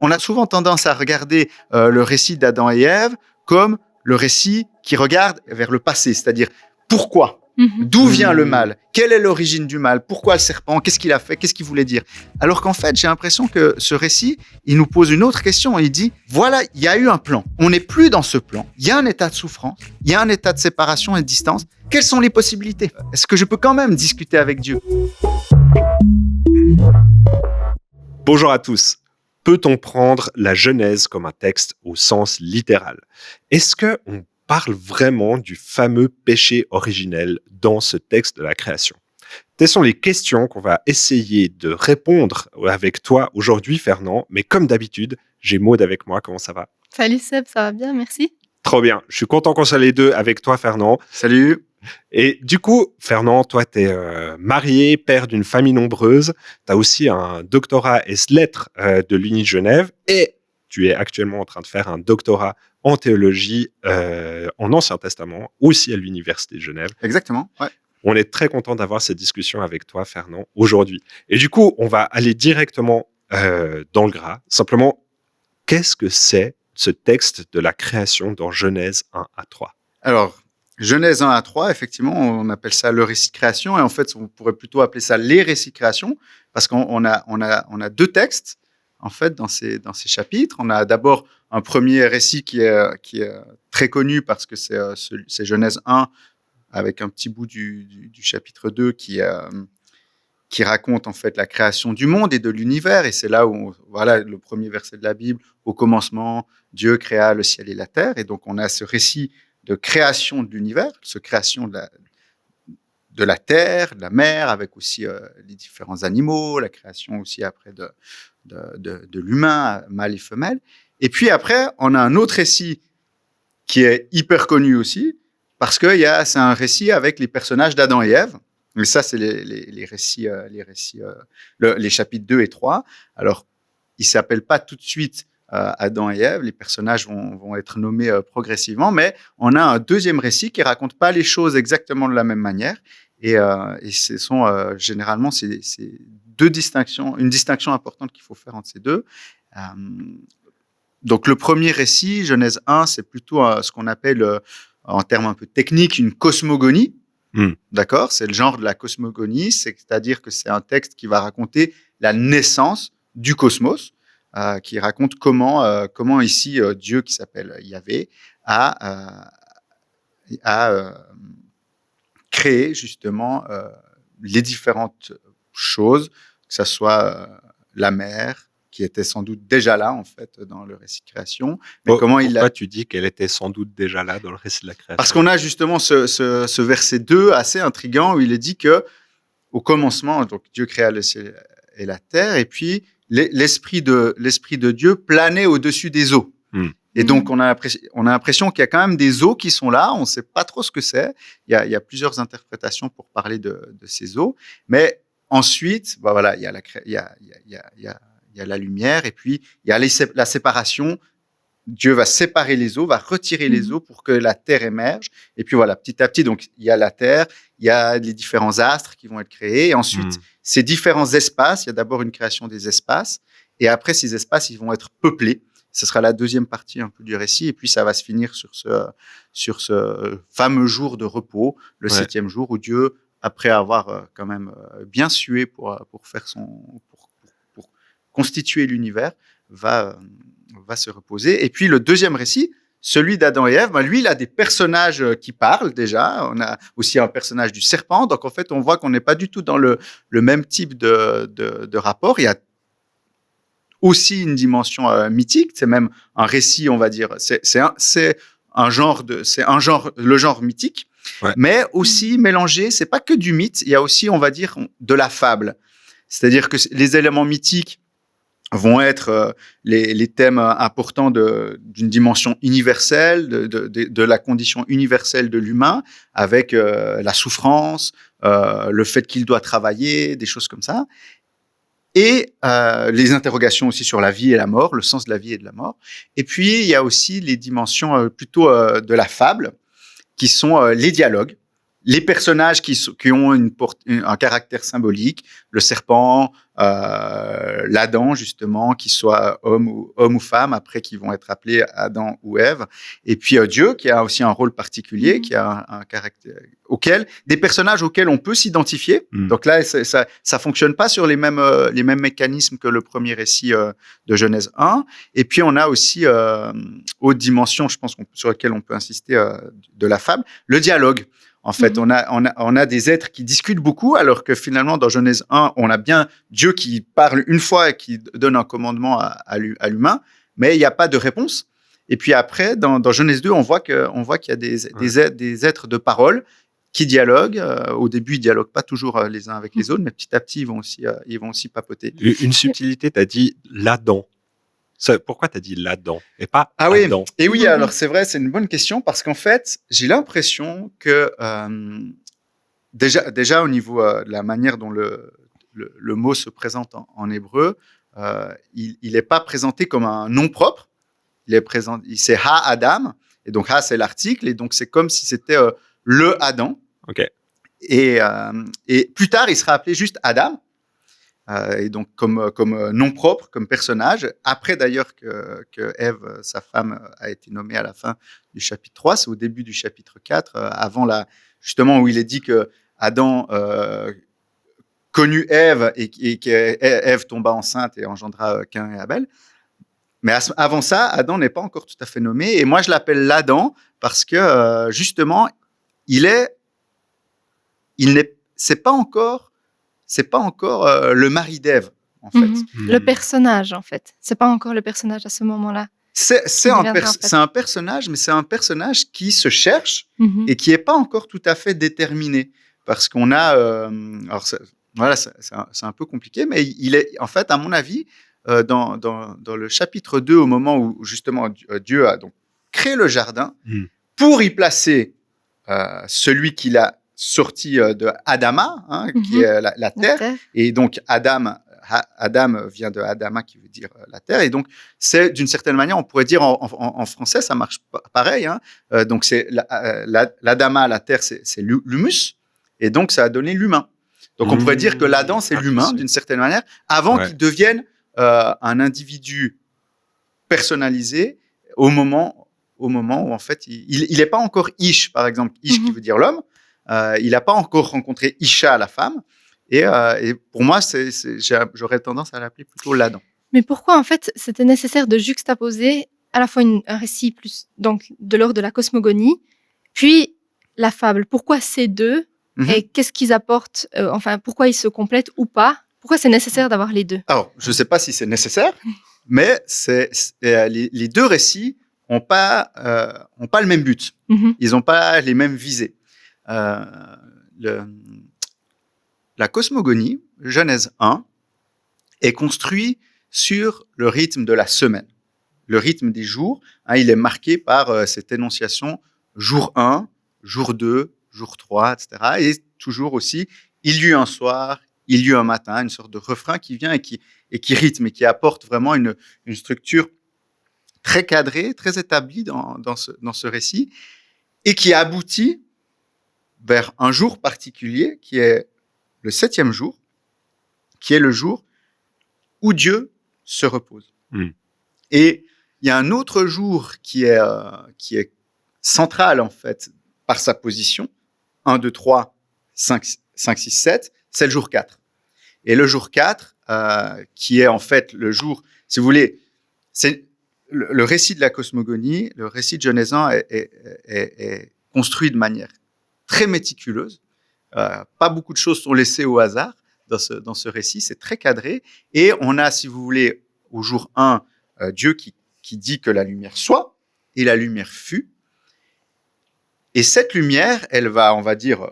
On a souvent tendance à regarder le récit d'Adam et Ève comme le récit qui regarde vers le passé, c'est-à-dire pourquoi, d'où vient le mal, quelle est l'origine du mal, pourquoi le serpent, qu'est-ce qu'il a fait, qu'est-ce qu'il voulait dire. Alors qu'en fait, j'ai l'impression que ce récit, il nous pose une autre question. Il dit, voilà, il y a eu un plan. On n'est plus dans ce plan. Il y a un état de souffrance, il y a un état de séparation et de distance. Quelles sont les possibilités? Est-ce que je peux quand même discuter avec Dieu? Bonjour à tous. Peut-on prendre la Genèse comme un texte au sens littéral? Est-ce qu'on parle vraiment du fameux péché originel dans ce texte de la création? Telles sont les questions qu'on va essayer de répondre avec toi aujourd'hui, Fernand. Mais comme d'habitude, j'ai Maud avec moi. Comment ça va? Salut Seb, ça va bien, merci. Trop bien. Je suis content qu'on soit les deux avec toi, Fernand. Salut. Et du coup, Fernand, toi, tu es marié, père d'une famille nombreuse. Tu as aussi un doctorat ès-lettres de l'Uni de Genève et tu es actuellement en train de faire un doctorat en théologie en Ancien Testament, aussi à l'Université de Genève. Exactement, ouais. On est très content d'avoir cette discussion avec toi, Fernand, aujourd'hui. Et du coup, on va aller directement dans le gras. Simplement, qu'est-ce que c'est ce texte de la création dans Genèse 1 à 3? Alors, Genèse 1 à 3, effectivement, on appelle ça le récit de création. Et en fait, on pourrait plutôt appeler ça les récits de création, parce qu'on a deux textes, en fait, dans ces chapitres. On a d'abord un premier récit qui est très connu, parce que c'est Genèse 1, avec un petit bout du chapitre 2 qui raconte, en fait, la création du monde et de l'univers. Et c'est là où, voilà, le premier verset de la Bible, au commencement, Dieu créa le ciel et la terre. Et donc, on a ce récit de création de l'univers, de création de la terre, de la mer, avec aussi les différents animaux, la création aussi après de l'humain, mâle et femelle. Et puis après, on a un autre récit qui est hyper connu aussi, parce que c'est un récit avec les personnages d'Adam et Ève. Mais ça, c'est les récits, les chapitres 2 et 3. Alors, ils ne s'appellent pas tout de suite Adam et Ève, les personnages vont être nommés progressivement, mais on a un deuxième récit qui raconte pas les choses exactement de la même manière, et ce sont généralement c'est une distinction importante qu'il faut faire entre ces deux. Donc le premier récit, Genèse 1, c'est plutôt ce qu'on appelle, en termes un peu techniques, une cosmogonie. D'accord, c'est le genre de la cosmogonie, c'est-à-dire que c'est un texte qui va raconter la naissance du cosmos. Qui raconte comment ici Dieu, qui s'appelle Yahvé, a créé justement les différentes choses, que ce soit la mer, qui était sans doute déjà là, en fait, dans le récit de création. Mais pourquoi tu dis qu'elle était sans doute déjà là dans le récit de la création? Parce qu'on a justement ce verset 2 assez intriguant, où il est dit qu'au commencement, donc Dieu créa le ciel et la terre, et puis l'esprit de Dieu planait au-dessus des eaux. Et donc, on a l'impression qu'il y a quand même des eaux qui sont là. On ne sait pas trop ce que c'est. Il y a plusieurs interprétations pour parler de ces eaux. Mais ensuite, voilà, il y a la lumière, et puis il y a la séparation. Dieu va séparer les eaux, va retirer les eaux pour que la terre émerge. Et puis voilà, petit à petit, donc il y a la terre, il y a les différents astres qui vont être créés. Et ensuite, ces différents espaces, il y a d'abord une création des espaces. Et après, ces espaces, ils vont être peuplés. Ce sera la deuxième partie un peu du récit. Et puis, ça va se finir sur ce fameux jour de repos, le 7e jour, où Dieu, après avoir quand même bien sué pour constituer l'univers, va se reposer. Et puis, le deuxième récit, celui d'Adam et Ève, lui, il a des personnages qui parlent déjà. On a aussi un personnage du serpent. Donc, en fait, on voit qu'on n'est pas du tout dans le même type de rapport. Il y a aussi une dimension mythique. C'est même un récit, on va dire. C'est un genre, le genre mythique. Ouais. Mais aussi mélangé, c'est pas que du mythe. Il y a aussi, on va dire, de la fable. C'est-à-dire que les éléments mythiques vont être les thèmes importants d'une dimension universelle, de la condition universelle de l'humain, avec la souffrance, le fait qu'il doit travailler, des choses comme ça. Et les interrogations aussi sur la vie et la mort, le sens de la vie et de la mort. Et puis, il y a aussi les dimensions plutôt de la fable, qui sont les dialogues les personnages qui ont un caractère symbolique, le serpent, l'Adam justement, qui soit homme ou femme, après qui vont être appelés Adam ou Ève, et puis Dieu qui a aussi un rôle particulier, qui a un caractère des personnages auxquels on peut s'identifier. Donc là, ça fonctionne pas sur les mêmes mécanismes que le premier récit de Genèse 1. Et puis on a aussi autre dimension, je pense sur laquelle on peut insister de la fable, le dialogue. En fait, on a des êtres qui discutent beaucoup, alors que finalement, dans Genèse 1, on a bien Dieu qui parle une fois et qui donne un commandement à l'humain, mais il n'y a pas de réponse. Et puis après, dans Genèse 2, on voit qu'il y a des êtres de parole qui dialoguent. Au début, ils ne dialoguent pas toujours les uns avec les autres, mais petit à petit, ils vont aussi papoter. Une subtilité, tu as dit l'Adam. Pourquoi tu as dit l'Adam et pas Adam? Et oui, alors c'est vrai, c'est une bonne question parce qu'en fait, j'ai l'impression que déjà au niveau de la manière dont le mot se présente en hébreu, il n'est pas présenté comme un nom propre. C'est Ha-Adam, et donc Ha, c'est l'article, et donc c'est comme si c'était le Adam. Ok. Et plus tard, il sera appelé juste Adam. Et donc comme nom propre, comme personnage. Après d'ailleurs que Ève, sa femme, a été nommée à la fin du chapitre 3, c'est au début du chapitre 4, avant justement où il est dit que Adam connut Ève et qu'Ève tomba enceinte et engendra Caïn et Abel. Mais avant ça, Adam n'est pas encore tout à fait nommé. Et moi, je l'appelle l'Adam parce que justement, c'est pas encore le mari d'Ève, en fait. Le personnage, en fait. C'est pas encore le personnage à ce moment-là. C'est un personnage, mais c'est un personnage qui se cherche et qui n'est pas encore tout à fait déterminé. Parce qu'on a... c'est un peu compliqué, mais il est, en fait, à mon avis, dans le chapitre 2, au moment où, justement, Dieu a donc créé le jardin pour y placer celui qu'il a sorti de Adama, qui est la terre. Et donc, Adam vient de Adama, qui veut dire la terre. Et donc, c'est d'une certaine manière, on pourrait dire en français, ça marche pareil. Donc, c'est l'Adama, la terre, c'est l'humus. Et donc, ça a donné l'humain. Donc, on pourrait dire que l'Adam, c'est l'humain, d'une certaine manière, avant qu'il devienne un individu personnalisé au moment où, en fait, il n'est pas encore Ish, par exemple. Ish, qui veut dire l'homme. Il n'a pas encore rencontré Isha, la femme. Et pour moi, j'aurais tendance à l'appeler plutôt l'Adam. Mais pourquoi, en fait, c'était nécessaire de juxtaposer à la fois un récit plus donc, de l'ordre de la cosmogonie, puis la fable? Pourquoi ces deux et qu'est-ce qu'ils apportent pourquoi ils se complètent ou pas? Pourquoi c'est nécessaire d'avoir les deux? Alors, je ne sais pas si c'est nécessaire, mais les deux récits n'ont pas le même but. Ils n'ont pas les mêmes visées. La cosmogonie, Genèse 1, est construit sur le rythme de la semaine, le rythme des jours. Il est marqué par cette énonciation jour 1, jour 2, jour 3, etc. Et toujours aussi, il y eut un soir, il y eut un matin, une sorte de refrain qui vient et qui rythme et qui apporte vraiment une structure très cadrée, très établie dans ce récit et qui aboutit vers un jour particulier qui est le 7e jour, qui est le jour où Dieu se repose. Et il y a un autre jour qui est central, en fait, par sa position. 1, 2, 3, 5, 6, 7, c'est le jour 4. Et le jour 4, qui est en fait le jour, si vous voulez, c'est le récit de la cosmogonie, le récit de Genèse 1 est construit de manière très méticuleuse. Pas beaucoup de choses sont laissées au hasard dans ce récit. C'est très cadré. Et on a, si vous voulez, au jour 1, Dieu qui dit que la lumière soit, et la lumière fut. Et cette lumière, elle va, on va dire,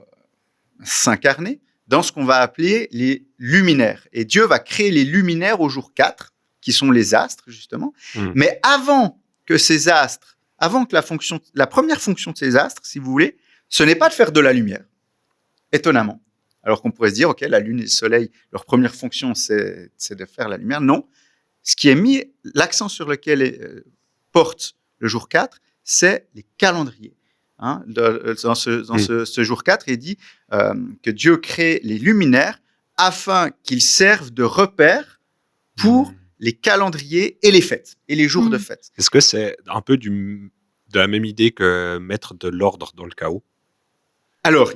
s'incarner dans ce qu'on va appeler les luminaires. Et Dieu va créer les luminaires au jour 4, qui sont les astres, justement. Mais avant que ces astres, avant que la première fonction de ces astres, si vous voulez, ce n'est pas de faire de la lumière, étonnamment. Alors qu'on pourrait se dire, OK, la Lune et le Soleil, leur première fonction, c'est de faire la lumière. Non. Ce qui est mis, l'accent sur lequel porte le jour 4, c'est les calendriers. hein, ce jour 4, il dit que Dieu crée les luminaires afin qu'ils servent de repère pour les calendriers et les fêtes, et les jours de fête. Est-ce que c'est un peu de la même idée que mettre de l'ordre dans le chaos? Alors,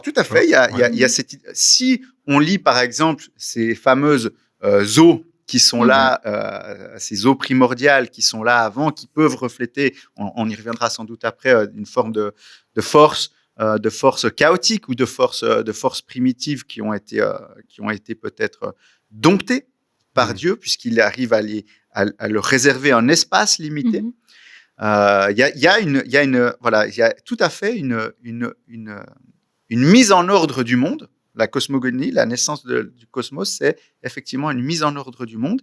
tout à fait, il y a cette idée. Si on lit, par exemple, ces fameuses eaux qui sont là, ces eaux primordiales qui sont là avant, qui peuvent refléter, on y reviendra sans doute après, une forme de force chaotique ou de force primitive qui ont été peut-être domptées par Dieu, puisqu'il arrive à leur réserver un espace limité. Il y a tout à fait une mise en ordre du monde. La cosmogonie, la naissance du cosmos, c'est effectivement une mise en ordre du monde,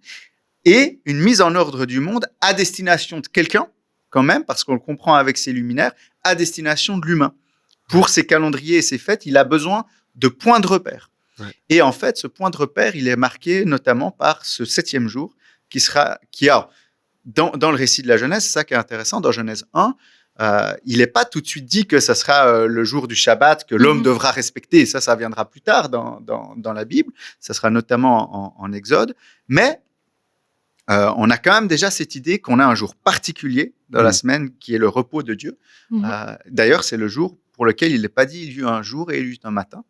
et une mise en ordre du monde à destination de quelqu'un, quand même, parce qu'on le comprend avec ses luminaires, à destination de l'humain. Pour ses calendriers et ses fêtes, il a besoin de points de repère. Ouais. Et en fait, ce point de repère, il est marqué notamment par ce 7e jour, dans le récit de la Genèse, c'est ça qui est intéressant, dans Genèse 1, il n'est pas tout de suite dit que ça sera le jour du Shabbat que l'homme devra respecter. Et ça viendra plus tard dans la Bible. Ça sera notamment en Exode. Mais on a quand même déjà cette idée qu'on a un jour particulier dans la semaine qui est le repos de Dieu. D'ailleurs, c'est le jour pour lequel il n'est pas dit il y eut un jour et il y eut un matin.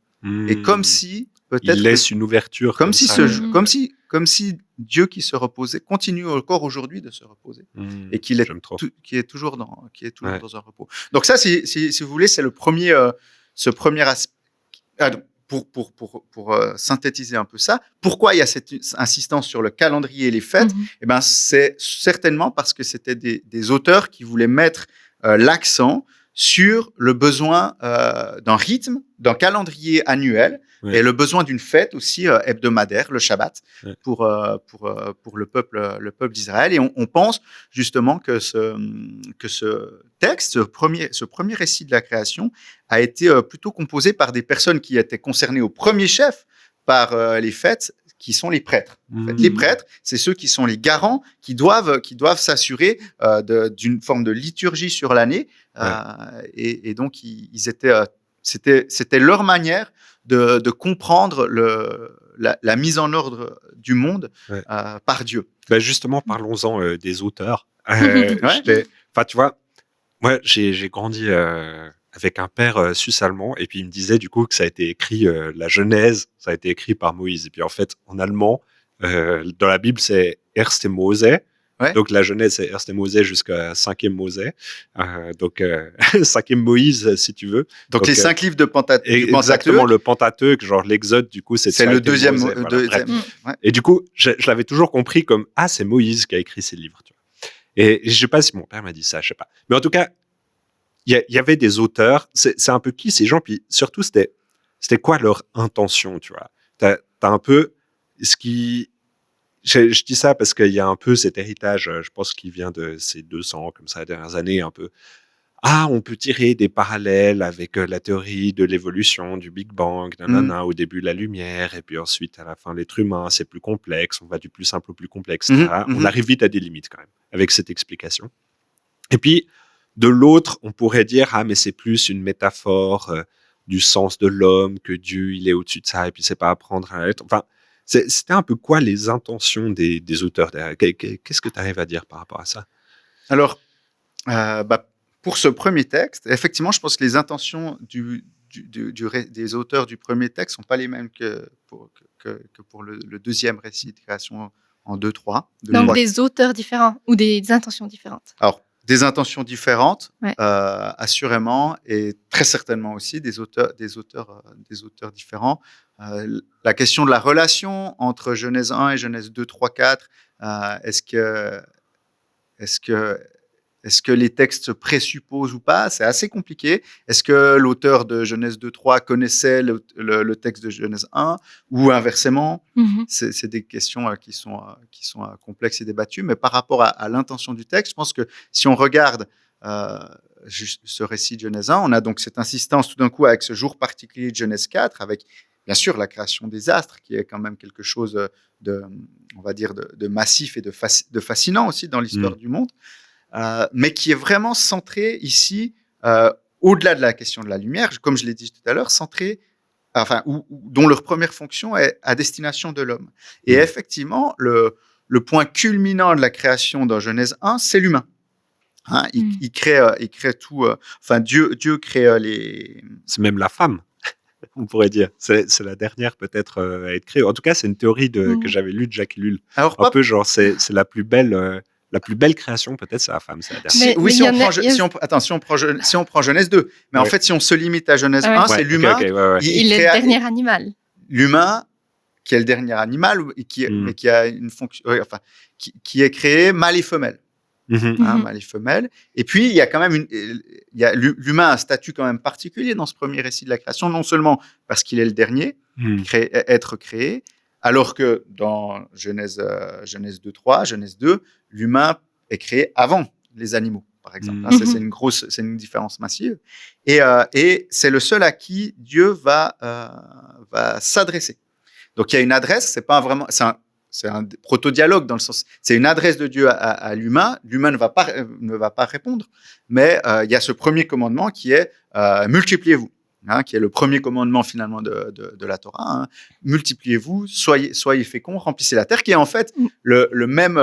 Et comme si peut-être il laisse une ouverture, comme si Dieu qui se reposait continue encore aujourd'hui de se reposer, et qui est toujours dans un repos. Donc ça, si vous voulez, c'est le premier aspect. Pour synthétiser un peu ça, pourquoi il y a cette insistance sur le calendrier et les fêtes? Eh ben, c'est certainement parce que c'était des auteurs qui voulaient mettre l'accent sur le besoin d'un rythme, d'un calendrier annuel, et le besoin d'une fête aussi hebdomadaire, le Shabbat, pour le peuple d'Israël. Et on pense justement que ce texte, ce premier récit de la création, a été plutôt composé par des personnes qui étaient concernées au premier chef par les fêtes, qui sont les prêtres. En fait, les prêtres, c'est ceux qui sont les garants, qui doivent s'assurer d'une forme de liturgie sur l'année. Et donc, ils étaient, c'était leur manière de comprendre la mise en ordre du monde par Dieu. Ben justement, parlons-en des auteurs. Tu vois, moi, j'ai grandi avec un père suisse-allemand, et puis il me disait du coup que ça a été écrit, la Genèse, ça a été écrit par Moïse. Et puis en fait, en allemand, dans la Bible, c'est Erste Mose. Donc la Genèse, c'est Erste Mose jusqu'à 5e Mose. Donc 5e Moïse, si tu veux. Donc les 5 livres du Pentateuque. Exactement, le Pentateuque, genre l'Exode, du coup, c'est le deuxième. Et du coup, je l'avais toujours compris comme c'est Moïse qui a écrit ces livres. Tu vois. Et je sais pas si mon père m'a dit ça, je sais pas. Mais en tout cas, il y avait des auteurs. C'est un peu qui ces gens, puis surtout c'était quoi leur intention, tu vois. T'as un peu ce qui. Je dis ça parce qu'il y a un peu cet héritage, je pense, qui vient de ces 200, comme ça, dernières années, un peu. On peut tirer des parallèles avec la théorie de l'évolution, du Big Bang, au début la lumière, et puis ensuite, à la fin, l'être humain, c'est plus complexe, on va du plus simple au plus complexe, etc. On arrive vite à des limites, quand même, avec cette explication. Et puis, de l'autre, on pourrait dire, mais c'est plus une métaphore du sens de l'homme, que Dieu, il est au-dessus de ça, et puis c'est pas apprendre à être... Enfin, c'était un peu quoi les intentions des auteurs derrière? Qu'est-ce que tu arrives à dire par rapport à ça? Alors, pour ce premier texte, effectivement, je pense que les intentions des auteurs du premier texte ne sont pas les mêmes que pour le deuxième récit de création en 2-3. Donc des auteurs différents ou des intentions différentes? Alors, des intentions différentes, assurément, et très certainement aussi des auteurs différents. La question de la relation entre Genèse 1 et Genèse 2, 3, 4, est-ce que les textes se présupposent ou pas? C'est assez compliqué. Est-ce que l'auteur de Genèse 2-3 connaissait le texte de Genèse 1 ou inversement? C'est des questions qui sont complexes et débattues. Mais par rapport à l'intention du texte, je pense que si on regarde ce récit de Genèse 1, on a donc cette insistance tout d'un coup avec ce jour particulier de Genèse 4, avec bien sûr la création des astres, qui est quand même quelque chose on va dire, de massif et de fascinant aussi dans l'histoire du monde. Mais qui est vraiment centré ici au-delà de la question de la lumière, comme je l'ai dit tout à l'heure, centrés, dont leur première fonction est à destination de l'homme. Et effectivement, le point culminant de la création dans Genèse 1, c'est l'humain. Hein, il crée tout. Dieu crée les. C'est même la femme, on pourrait dire. C'est la dernière peut-être à être créée. En tout cas, c'est une théorie que j'avais lue de Jacques Ellul. Alors, un peu genre, c'est la plus belle. La plus belle création, peut-être, c'est la femme, c'est la dernière. Si on prend Genèse 2. Mais en fait, si on se limite à Genèse 1, c'est l'humain. Il est le dernier animal. L'humain, qui est le dernier animal, mais qui a une fonction, qui est créé mâle et femelle. Mâle et femelle. Et puis, il y a quand même l'humain a un statut quand même particulier dans ce premier récit de la création, non seulement parce qu'il est le dernier, être créé, alors que dans Genèse 2.3, Genèse 2, l'humain est créé avant les animaux, par exemple. C'est une différence massive. Et c'est le seul à qui Dieu va s'adresser. Donc, il y a une adresse, c'est un proto-dialogue dans le sens, c'est une adresse de Dieu à l'humain. L'humain ne va pas répondre, mais il y a ce premier commandement qui est multipliez-vous. Qui est le premier commandement finalement de la Torah. Multipliez-vous, soyez féconds, remplissez la terre, qui est en fait le même,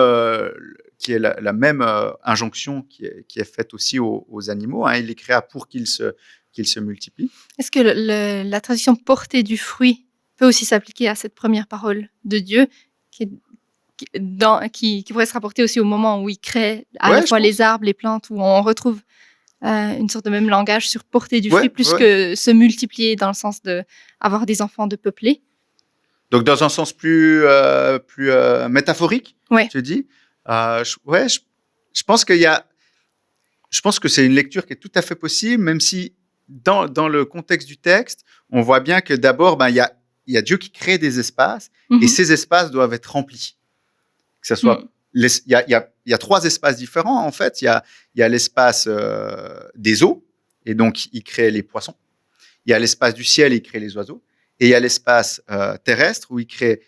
qui est la même injonction qui est faite aussi aux animaux. Il les créa pour qu'ils se multiplient. Est-ce que la tradition porter du fruit peut aussi s'appliquer à cette première parole de Dieu qui pourrait se rapporter aussi au moment où il crée à la fois les arbres, les plantes, où on retrouve une sorte de même langage sur porter du fruit plus que se multiplier dans le sens d'avoir des enfants, de peupler. Donc, dans un sens plus métaphorique, tu dis. Je pense je pense que c'est une lecture qui est tout à fait possible, même si dans le contexte du texte, on voit bien que d'abord, il y a Dieu qui crée des espaces et ces espaces doivent être remplis. Que ça soit il y a 3 espaces différents, en fait. Il y a l'espace des eaux, et donc il crée les poissons. Il y a l'espace du ciel, et il crée les oiseaux. Et il y a l'espace terrestre, où il crée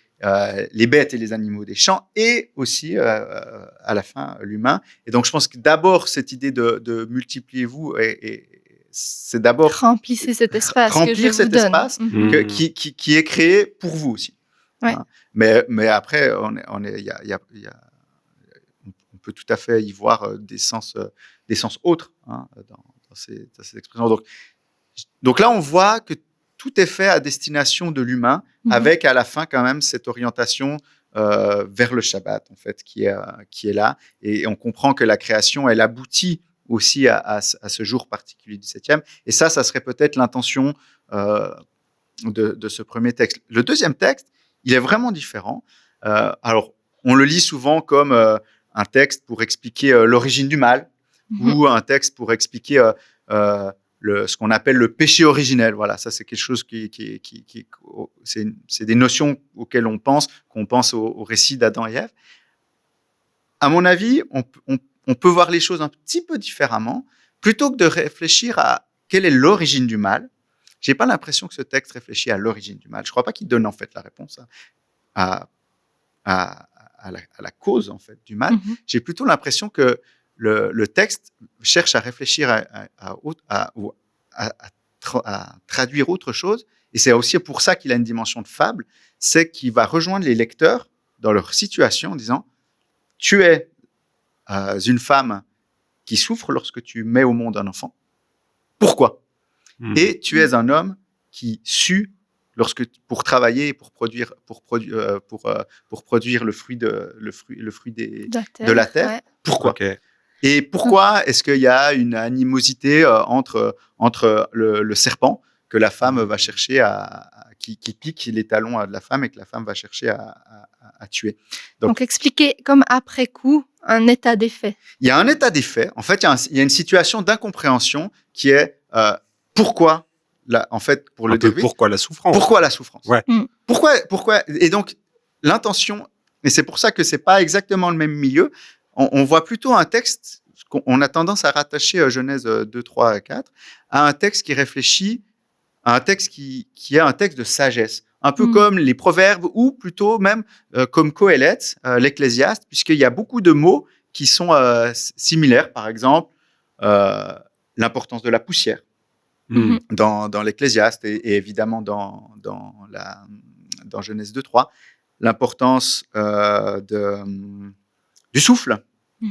les bêtes et les animaux des champs, et aussi, à la fin, l'humain. Et donc, je pense que d'abord, cette idée de multipliez-vous, c'est d'abord... Remplissez cet espace remplir que je cet vous donne. espace qui est créé pour vous aussi. Ouais. Mais après, on peut tout à fait y voir des sens autres dans ces expressions. Donc là, on voit que tout est fait à destination de l'humain, avec à la fin quand même cette orientation vers le Shabbat, en fait, qui est là. Et on comprend que la création, elle aboutit aussi à ce jour particulier du 7e. Et ça serait peut-être l'intention de ce premier texte. Le deuxième texte, il est vraiment différent. Alors, on le lit souvent comme un texte pour expliquer l'origine du mal, ou un texte pour expliquer ce qu'on appelle le péché originel. Voilà, ça c'est quelque chose c'est des notions auxquelles on pense, qu'on pense au récit d'Adam et Ève. À mon avis, on peut voir les choses un petit peu différemment. Plutôt que de réfléchir à quelle est l'origine du mal, j'ai pas l'impression que ce texte réfléchit à l'origine du mal. Je crois pas qu'il donne en fait la réponse à la cause en fait du mal. J'ai plutôt l'impression que le texte cherche à réfléchir à traduire autre chose. Et c'est aussi pour ça qu'il a une dimension de fable, c'est qu'il va rejoindre les lecteurs dans leur situation en disant « Tu es une femme qui souffre lorsque tu mets au monde un enfant. Pourquoi ? Et tu es un homme qui sue pour travailler et pour produire le fruit de la terre. Ouais. Pourquoi ? Et pourquoi est-ce qu'il y a une animosité entre le serpent que la femme va chercher qui pique les talons de la femme et que la femme va chercher à tuer. Donc expliquer comme après coup un état des faits. Il y a un état des faits. En fait, il y a une situation d'incompréhension qui est pourquoi, en fait, pour le début. Pourquoi la souffrance ? Pourquoi la souffrance ? Ouais. Pourquoi ? Et donc, l'intention, et c'est pour ça que c'est pas exactement le même milieu, on voit plutôt un texte, on a tendance à rattacher Genèse 2, 3, 4, à un texte qui réfléchit, à un texte qui est un texte de sagesse, un peu comme les proverbes, ou plutôt même comme Qoéleth, l'Ecclésiaste, puisqu'il y a beaucoup de mots qui sont similaires. Par exemple, l'importance de la poussière. dans l'Ecclésiaste et évidemment dans Genèse 2-3, l'importance du souffle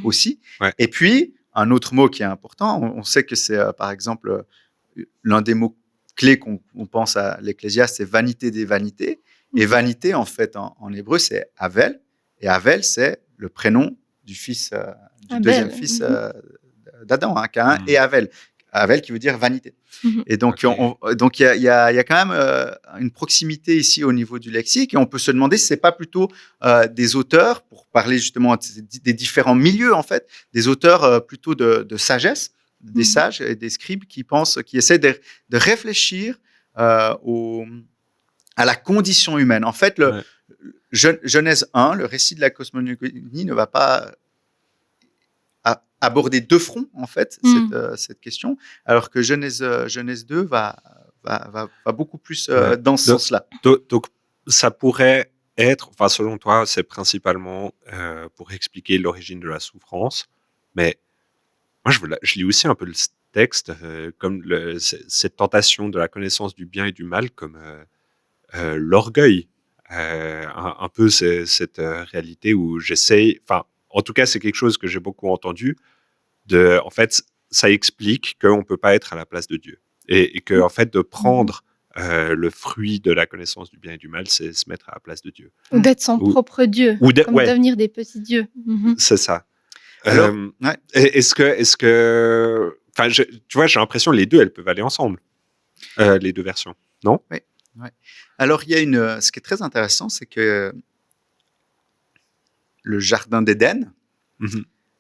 aussi. Ouais. Et puis, un autre mot qui est important, on sait que c'est, par exemple, l'un des mots clés qu'on pense à l'Ecclésiaste, c'est vanité des vanités. Et vanité, en fait, en hébreu, c'est Havel. Et Havel, c'est le prénom du fils, du deuxième fils d'Adam, Caïn, et Havel. Havel qui veut dire vanité. Et donc, donc il y a quand même une proximité ici au niveau du lexique, et on peut se demander si c'est pas plutôt des auteurs, pour parler justement des différents milieux en fait, des auteurs plutôt de sagesse, des sages et des scribes qui essaient de réfléchir à la condition humaine. En fait, Genèse 1, le récit de la cosmogonie ne va pas aborder de front, en fait, cette question, alors que Genèse 2 va beaucoup plus dans ce sens-là. Donc, ça pourrait être, enfin, selon toi, c'est principalement pour expliquer l'origine de la souffrance, mais moi, je lis aussi un peu le texte comme cette tentation de la connaissance du bien et du mal comme l'orgueil. Un peu cette réalité où j'essaye, enfin, en tout cas, c'est quelque chose que j'ai beaucoup entendu. En fait, ça explique qu'on ne peut pas être à la place de Dieu. Et que, en fait, de prendre le fruit de la connaissance du bien et du mal, c'est se mettre à la place de Dieu. Ou d'être son propre Dieu, comme devenir des petits dieux. C'est ça. Alors, est-ce que enfin, tu vois, j'ai l'impression que les deux, elles peuvent aller ensemble, les deux versions, non? Oui. Alors, il y a ce qui est très intéressant, c'est que le jardin d'Éden,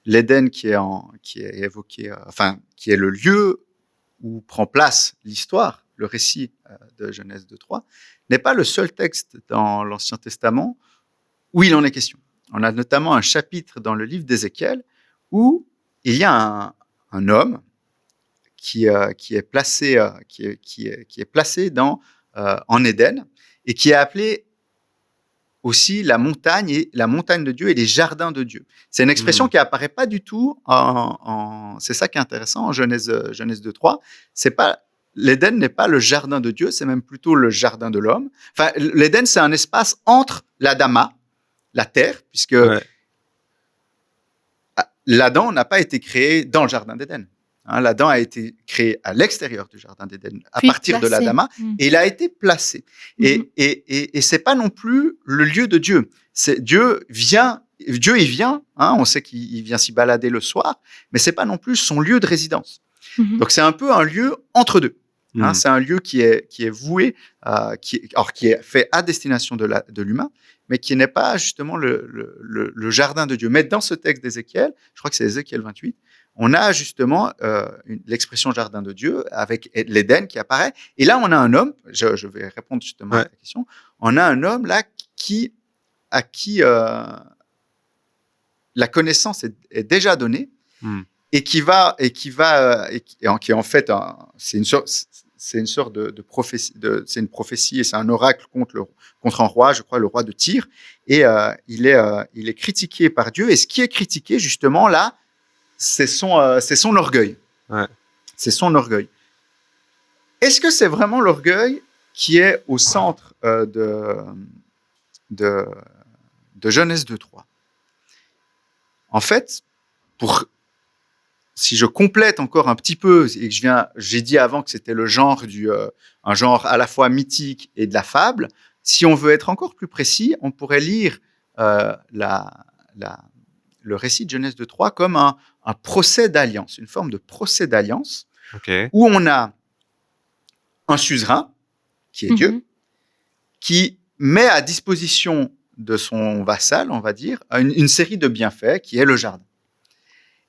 l'Éden qui est évoqué, qui est le lieu où prend place l'histoire, le récit de Genèse 2-3, n'est pas le seul texte dans l'Ancien Testament où il en est question. On a notamment un chapitre dans le livre d'Ézéchiel où il y a un homme qui est placé en Éden et qui est appelé aussi la montagne de Dieu et les jardins de Dieu. C'est une expression qui apparaît pas du tout c'est ça qui est intéressant en Genèse 2-3. L'Éden n'est pas le jardin de Dieu, c'est même plutôt le jardin de l'homme. Enfin, l'Éden, c'est un espace entre l'Adama, la terre, puisque l'Adam n'a pas été créé dans le jardin d'Éden. L'Adam a été créé à l'extérieur du jardin d'Éden, à partir de l'Adama, et il a été placé. Et c'est pas non plus le lieu de Dieu. Dieu il vient, on sait qu'il vient s'y balader le soir, mais c'est pas non plus son lieu de résidence. Donc c'est un peu un lieu entre deux. C'est un lieu qui est voué, qui est fait à destination de l'humain, mais qui n'est pas justement le jardin de Dieu. Mais dans ce texte d'Ézéchiel, je crois que c'est Ézéchiel 28, on a justement l'expression jardin de Dieu avec l'Éden qui apparaît. Et là, on a un homme, je vais répondre justement à ta question, on a un homme là à qui la connaissance est déjà donnée et qui est en fait, c'est une sorte de prophétie, c'est une prophétie et c'est un oracle contre un roi, je crois, le roi de Tyr. Et il est critiqué par Dieu. Et ce qui est critiqué justement là, c'est son orgueil. Ouais. C'est son orgueil. Est-ce que c'est vraiment l'orgueil qui est au centre de Genèse 2-3 ? En fait, si je complète encore un petit peu, et que j'ai dit avant que c'était un genre à la fois mythique et de la fable, si on veut être encore plus précis, on pourrait lire le récit de Genèse 2-3 comme un procès d'alliance, une forme de procès d'alliance, où on a un suzerain, qui est Dieu, qui met à disposition de son vassal, on va dire, une série de bienfaits, qui est le jardin.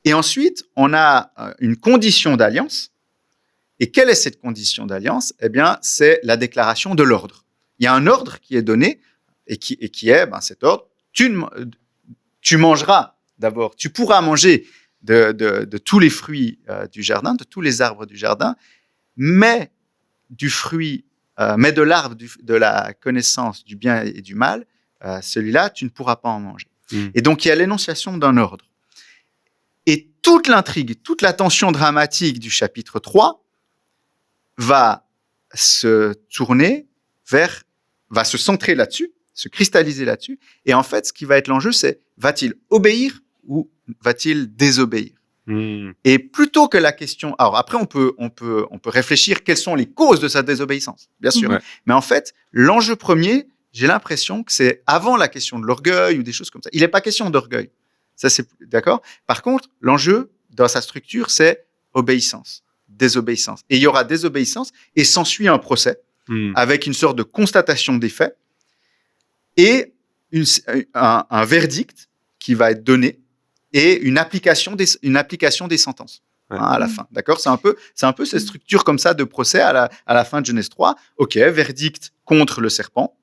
Et ensuite, on a une condition d'alliance. Et quelle est cette condition d'alliance ? Eh bien, c'est la déclaration de l'ordre. Il y a un ordre qui est donné, et qui est cet ordre. Tu mangeras d'abord, tu pourras manger de tous les fruits du jardin, de tous les arbres du jardin, mais de l'arbre de la connaissance du bien et du mal, celui-là, tu ne pourras pas en manger. Et donc, il y a l'énonciation d'un ordre. Et toute l'intrigue, toute la tension dramatique du chapitre 3 va se tourner va se centrer là-dessus, se cristalliser là-dessus. Et en fait, ce qui va être l'enjeu, c'est va-t-il obéir ou va-t-il désobéir? Et plutôt que la question, alors après on peut réfléchir quelles sont les causes de sa désobéissance, bien sûr. Mais en fait, l'enjeu premier, j'ai l'impression que c'est avant la question de l'orgueil ou des choses comme ça. Il n'est pas question d'orgueil, ça c'est d'accord. Par contre, l'enjeu dans sa structure, c'est obéissance, désobéissance. Et il y aura désobéissance et s'ensuit un procès avec une sorte de constatation des faits et un verdict qui va être donné. Et une application des sentences à la fin. D'accord? C'est un peu cette structure comme ça de procès à la fin de Genèse 3. OK, verdict contre le serpent,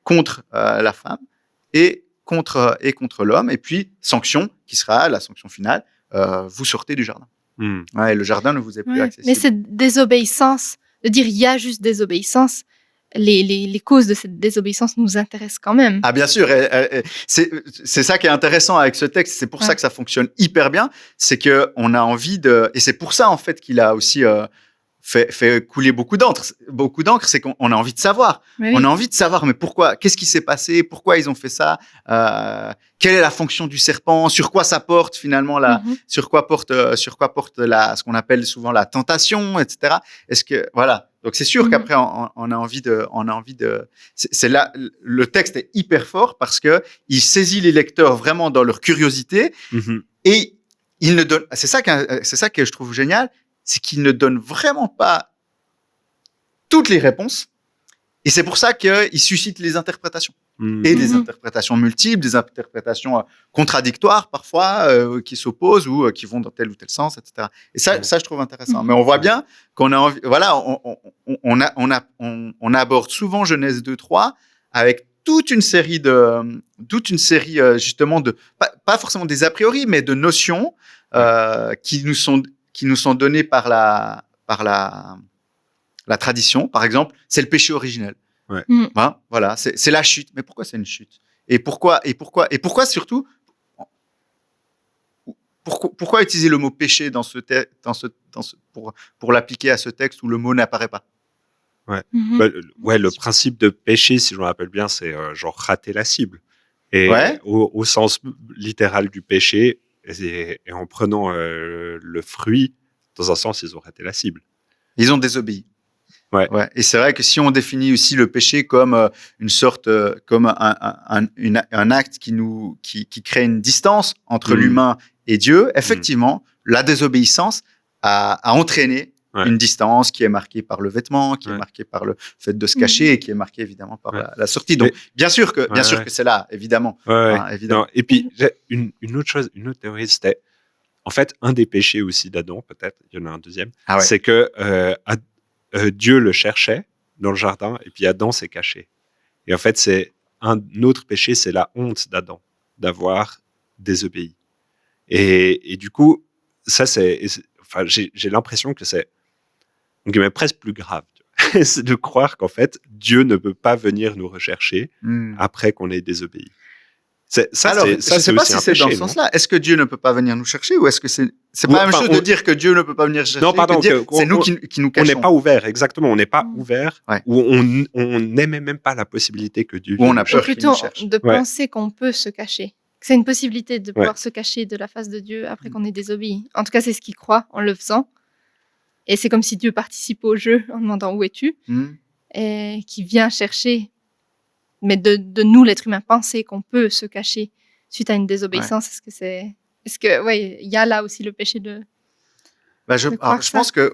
contre la femme et contre l'homme. Et puis, sanction qui sera la sanction finale. Vous sortez du jardin. Et le jardin ne vous est plus accessible. Mais cette désobéissance, de dire il y a juste désobéissance, les causes de cette désobéissance nous intéressent quand même. Ah bien sûr, c'est ça qui est intéressant avec ce texte, c'est pour ça que ça fonctionne hyper bien, c'est qu'on a envie de... Et c'est pour ça en fait qu'il a aussi fait couler beaucoup d'encre, c'est qu'on a envie de savoir. Oui. On a envie de savoir, mais pourquoi? Qu'est-ce qui s'est passé? Pourquoi ils ont fait ça? Quelle est la fonction du serpent? Sur quoi ça porte finalement sur quoi porte ce qu'on appelle souvent la tentation, etc. Est-ce que voilà. Donc c'est sûr qu'après on a envie de. C'est là le texte est hyper fort parce que il saisit les lecteurs vraiment dans leur curiosité et il ne donne. C'est ça que je trouve génial. C'est qu'il ne donne vraiment pas toutes les réponses. Et c'est pour ça qu'il suscite les interprétations. Et des interprétations multiples, des interprétations contradictoires parfois, qui s'opposent ou qui vont dans tel ou tel sens, etc. Et ça je trouve intéressant. Mais on voit bien qu'on a envie, voilà, on aborde souvent Genèse 2-3 avec toute une série justement de, pas forcément des a priori, mais de notions qui nous sont donnés par la tradition. Par exemple, c'est le péché originel. Ouais. Hein, voilà, c'est la chute. Mais pourquoi c'est une chute? Et pourquoi surtout pourquoi utiliser le mot péché pour l'appliquer à ce texte où le mot n'apparaît pas? Ouais. Le principe de péché, si je me rappelle bien, c'est genre rater la cible. Et au sens littéral du péché, et en prenant le fruit, dans un sens, ils ont raté la cible. Ils ont désobéi. Ouais. Et c'est vrai que si on définit aussi le péché comme une sorte, comme un acte qui crée une distance entre l'humain et Dieu, effectivement, la désobéissance a entraîné une distance qui est marquée par le vêtement, qui est marquée par le fait de se cacher et qui est marquée évidemment par la sortie. Donc, bien sûr que c'est là, évidemment. Évidemment. Non, et puis, une autre chose, une autre théorie, c'était, en fait, un des péchés aussi d'Adam, peut-être, il y en a un deuxième, c'est que Dieu le cherchait dans le jardin et puis Adam s'est caché. Et en fait, c'est un autre péché, c'est la honte d'Adam d'avoir désobéi. Et du coup, ça, j'ai l'impression que c'est même presque plus grave. C'est de croire qu'en fait, Dieu ne peut pas venir nous rechercher après qu'on ait désobéi. Je ne sais pas si c'est dans ce sens-là. Est-ce que Dieu ne peut pas venir nous chercher ou est-ce que c'est pas la même chose de dire que Dieu ne peut pas venir chercher? Non, pardon, c'est nous qui nous cachons. On n'est pas ouvert, exactement. On n'est pas ouvert ou on n'aimait même pas la possibilité que Dieu vienne nous cherche. Plutôt de penser qu'on peut se cacher. C'est une possibilité de pouvoir se cacher de la face de Dieu après qu'on ait désobéi. En tout cas, c'est ce qu'il croit en le faisant. Et c'est comme si Dieu participe au jeu en demandant où es-tu et qui vient chercher. Mais de nous, l'être humain, penser qu'on peut se cacher suite à une désobéissance, est-ce que il y a là aussi le péché de... je pense que,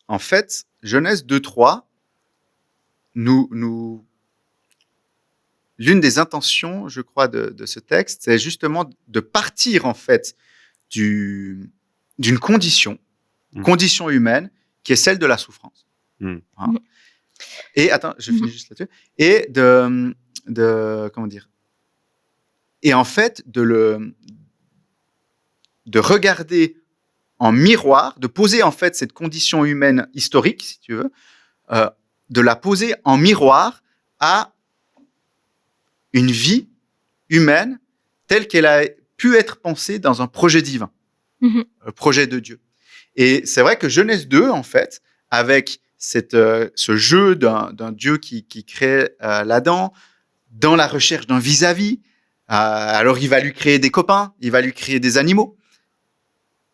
en fait, Genèse 2-3, l'une des intentions, je crois, de ce texte, c'est justement de partir, en fait, d'une condition humaine qui est celle de la souffrance. Et attends, je finis juste là-dessus. Et comment dire? Et en fait, de regarder en miroir, de poser en fait cette condition humaine historique, si tu veux, de la poser en miroir à une vie humaine telle qu'elle a pu être pensée dans un projet divin, un projet de Dieu. Et c'est vrai que Genèse 2, en fait, avec ce jeu d'un Dieu qui crée l'Adam dans la recherche d'un vis-à-vis, alors il va lui créer des copains, il va lui créer des animaux.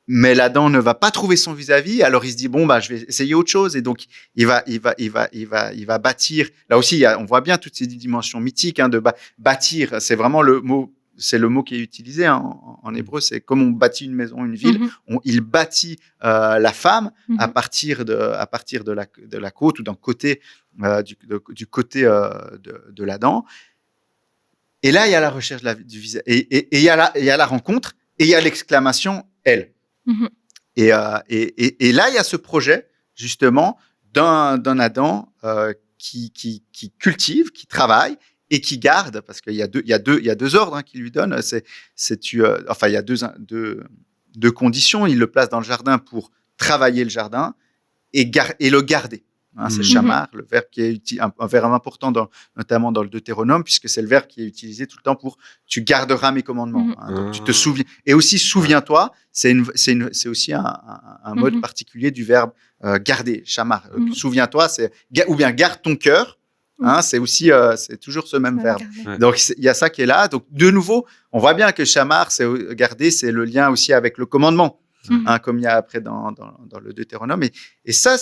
Mais l'Adam ne va pas trouver son vis-à-vis, alors il se dit bon je vais essayer autre chose, et donc il va bâtir. Là aussi, on voit bien toutes ces dimensions mythiques de bâtir. C'est vraiment le mot qui est utilisé en hébreu. C'est comme on bâtit une maison, une ville. Il bâtit la femme à partir de la côte ou d'un côté du côté de l'Adam. Et là, il y a la recherche du visage, et il y a la rencontre, et il y a l'exclamation elle. Et là, il y a ce projet, justement, d'un Adam qui cultive, qui travaille et qui garde, parce qu'il y a deux ordres qu'il lui donne. Il y a deux conditions. Il le place dans le jardin pour travailler le jardin et le garder. C'est Shamar, le verbe qui est un verbe important, notamment dans le Deutéronome, puisque c'est le verbe qui est utilisé tout le temps pour « tu garderas mes commandements ». Donc tu te souviens. Et aussi « souviens-toi », c'est aussi un mode particulier du verbe garder, Shamar. Souviens-toi, ou bien garde ton cœur. C'est aussi c'est toujours ce même verbe. Donc il y a ça qui est là. Donc de nouveau, on voit bien que Shamar, c'est garder, c'est le lien aussi avec le commandement. Comme il y a après dans le Deutéronome. Et ça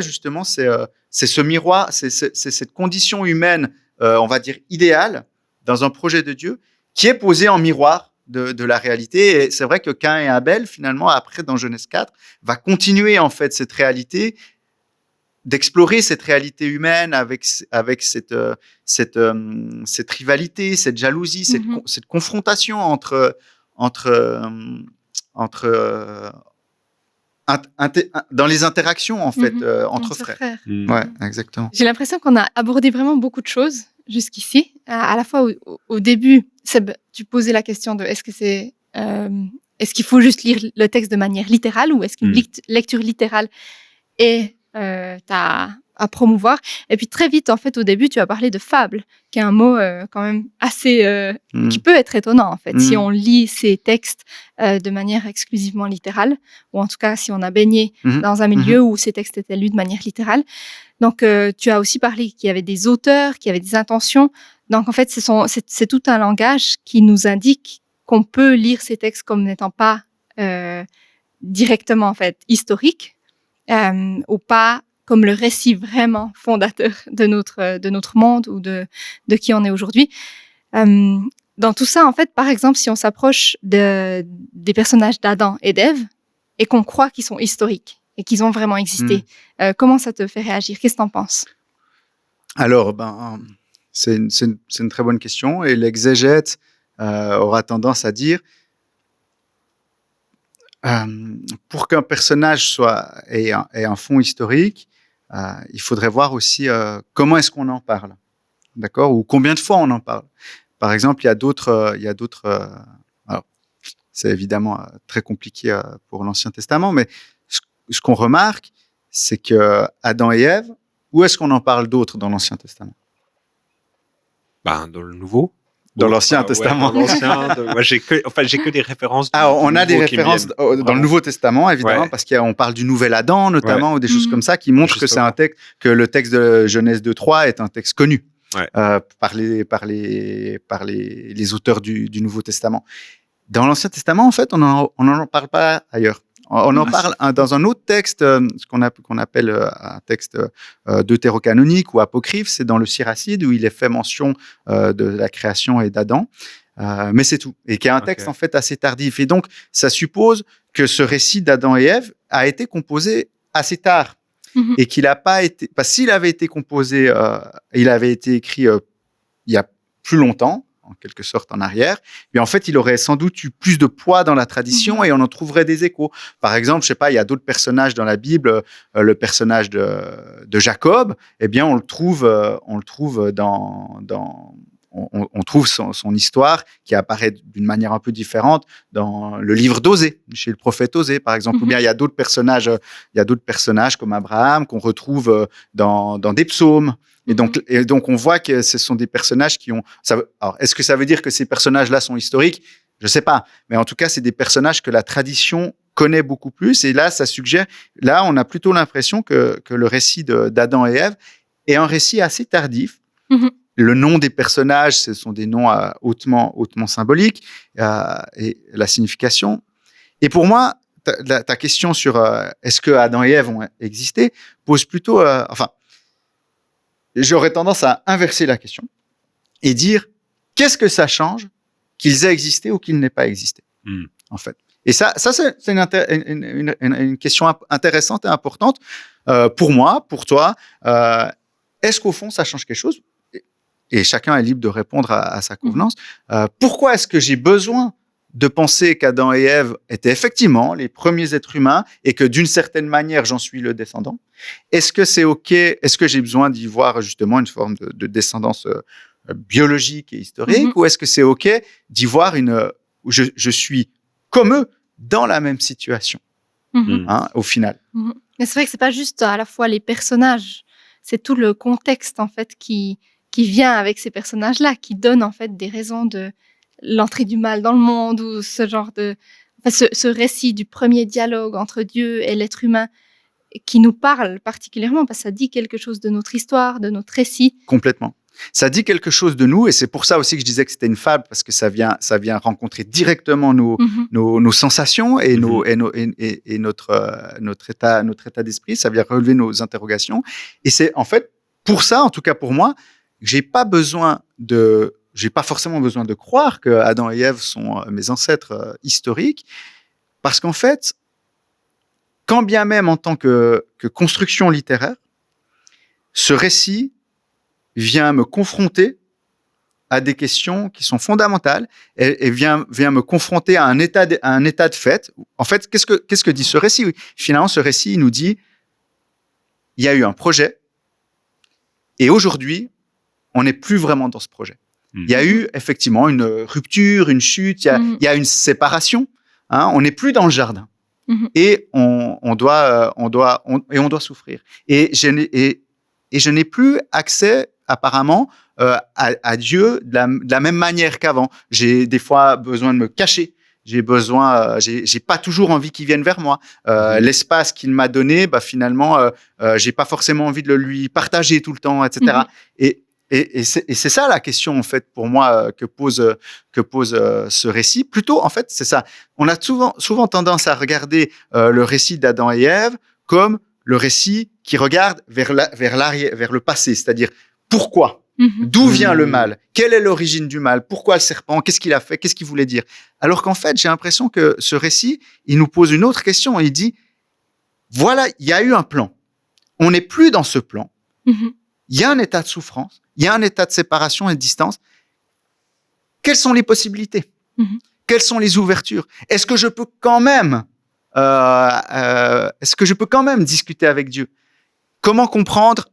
justement, c'est ce miroir, c'est cette condition humaine, on va dire idéale, dans un projet de Dieu, qui est posée en miroir de la réalité. Et c'est vrai que Caïn et Abel, finalement, après, dans Genèse 4, va continuer, en fait, cette réalité, d'explorer cette réalité humaine avec cette rivalité, cette jalousie, cette confrontation entre dans les interactions, en fait, entre frères. Ouais, exactement. J'ai l'impression qu'on a abordé vraiment beaucoup de choses jusqu'ici. À la fois, au début, Seb, tu posais la question de est-ce qu'il faut juste lire le texte de manière littérale ou est-ce qu'une lecture littérale est à promouvoir. Et puis très vite, en fait, au début, tu as parlé de fable, qui est un mot quand même assez... qui peut être étonnant, en fait, si on lit ces textes de manière exclusivement littérale, ou en tout cas, si on a baigné dans un milieu où ces textes étaient lus de manière littérale. Donc, tu as aussi parlé qu'il y avait des auteurs, qu'il y avait des intentions. Donc, en fait, c'est tout un langage qui nous indique qu'on peut lire ces textes comme n'étant pas directement, en fait, historiques, ou pas comme le récit vraiment fondateur de notre monde ou de qui on est aujourd'hui. Dans tout ça, en fait, par exemple, si on s'approche des personnages d'Adam et d'Ève et qu'on croit qu'ils sont historiques et qu'ils ont vraiment existé, comment ça te fait réagir? Qu'est-ce que tu en penses? Alors, c'est une très bonne question, et l'exégète aura tendance à dire pour qu'un personnage ait un fond historique, il faudrait voir aussi comment est-ce qu'on en parle, d'accord, ou combien de fois on en parle. Par exemple, il y a d'autres. Alors, c'est évidemment très compliqué pour l'Ancien Testament, mais ce qu'on remarque, c'est que Adam et Ève, où est-ce qu'on en parle d'autres dans l'Ancien Testament? Dans le Nouveau. Dans l'Ancien Testament. Dans l'Ancien, moi, j'ai que des références. On a des références dans le Nouveau Testament, évidemment, parce qu'on parle du nouvel Adam, notamment, ou des choses comme ça, qui montrent que c'est un texte, que le texte de Genèse 2:3 est un texte connu par les auteurs du Nouveau Testament. Dans l'Ancien Testament, en fait, on n'en parle pas ailleurs. On en parle dans un autre texte, ce qu'on appelle un texte deutérocanonique ou apocryphe, c'est dans le Siracide, où il est fait mention de la création et d'Adam, mais c'est tout. Et qui est un texte en fait assez tardif. Et donc, ça suppose que ce récit d'Adam et Ève a été composé assez tard. Et qu'il n'a pas été... Parce que s'il avait été composé, il avait été écrit il y a plus longtemps, en quelque sorte en arrière, mais en fait, il aurait sans doute eu plus de poids dans la tradition et on en trouverait des échos. Par exemple, je sais pas, il y a d'autres personnages dans la Bible, le personnage de Jacob, eh bien, on le trouve on trouve son histoire qui apparaît d'une manière un peu différente dans le livre d'Osée, chez le prophète Osée, par exemple. Ou bien il y a d'autres personnages comme Abraham qu'on retrouve dans des psaumes. Et donc, on voit que ce sont des personnages qui ont... Alors, est-ce que ça veut dire que ces personnages-là sont historiques? Je ne sais pas. Mais en tout cas, c'est des personnages que la tradition connaît beaucoup plus. Et là, ça suggère, là, on a plutôt l'impression que le récit d'Adam et Ève est un récit assez tardif. Mhm. Le nom des personnages, ce sont des noms hautement symboliques, et la signification. Et pour moi, ta question sur est-ce que Adam et Ève ont existé pose plutôt, j'aurais tendance à inverser la question et dire qu'est-ce que ça change qu'ils aient existé ou qu'ils n'aient pas existé, en fait. Et ça c'est une question intéressante et importante pour moi, pour toi. Est-ce qu'au fond, ça change quelque chose ? Et chacun est libre de répondre à sa convenance. Pourquoi est-ce que j'ai besoin de penser qu'Adam et Ève étaient effectivement les premiers êtres humains et que d'une certaine manière, j'en suis le descendant? Est-ce que c'est OK? Est-ce que j'ai besoin d'y voir justement une forme de descendance biologique et historique? Ou est-ce que c'est OK d'y voir où je suis comme eux dans la même situation, au final? Mais c'est vrai que c'est pas juste à la fois les personnages, c'est tout le contexte en fait qui vient avec ces personnages-là, qui donne en fait des raisons de l'entrée du mal dans le monde ou ce genre de... Enfin, ce récit du premier dialogue entre Dieu et l'être humain qui nous parle particulièrement parce que ça dit quelque chose de notre histoire, de notre récit. Complètement. Ça dit quelque chose de nous et c'est pour ça aussi que je disais que c'était une fable parce que ça vient rencontrer directement nos sensations et, et notre état d'esprit. Ça vient relever nos interrogations. Et c'est en fait pour ça, en tout cas pour moi, j'ai pas forcément besoin de croire que Adam et Ève sont mes ancêtres historiques, parce qu'en fait, quand bien même en tant que construction littéraire, ce récit vient me confronter à des questions qui sont fondamentales et vient me confronter à un état de fait. En fait, qu'est-ce que dit ce récit? Finalement, ce récit il nous dit il y a eu un projet et aujourd'hui, on n'est plus vraiment dans ce projet. Il y a eu effectivement une rupture, une chute, il y a une séparation. On n'est plus dans le jardin et on doit souffrir. Et je n'ai plus accès apparemment à Dieu de la même manière qu'avant. J'ai des fois besoin de me cacher. J'ai pas toujours envie qu'il vienne vers moi. L'espace qu'il m'a donné, finalement, j'ai pas forcément envie de le lui partager tout le temps, etc. Et c'est ça la question en fait pour moi que pose ce récit. Plutôt en fait c'est ça. On a souvent tendance à regarder le récit d'Adam et Ève comme le récit qui regarde vers le passé, c'est-à-dire pourquoi, d'où vient le mal, quelle est l'origine du mal, pourquoi le serpent, qu'est-ce qu'il a fait, qu'est-ce qu'il voulait dire. Alors qu'en fait j'ai l'impression que ce récit il nous pose une autre question. Il dit voilà, il y a eu un plan, on n'est plus dans ce plan. Il y a un état de souffrance, il y a un état de séparation et de distance. Quelles sont les possibilités? Quelles sont les ouvertures? Est-ce que je peux quand même discuter avec Dieu? Comment comprendre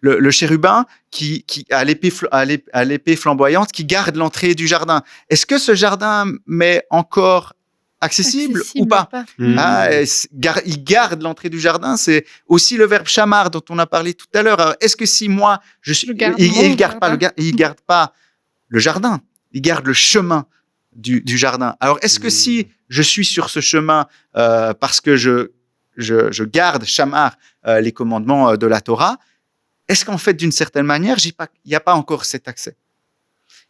le chérubin qui a l'épée flamboyante qui garde l'entrée du jardin? Est-ce que ce jardin m'est encore accessible ou pas? Il garde l'entrée du jardin, c'est aussi le verbe shamar dont on a parlé tout à l'heure. Alors, est-ce que si moi il garde pas le jardin, il garde le chemin du jardin. Alors est-ce que si je suis sur ce chemin parce que je garde shamar les commandements de la Torah, est-ce qu'en fait d'une certaine manière il n'y a pas encore cet accès?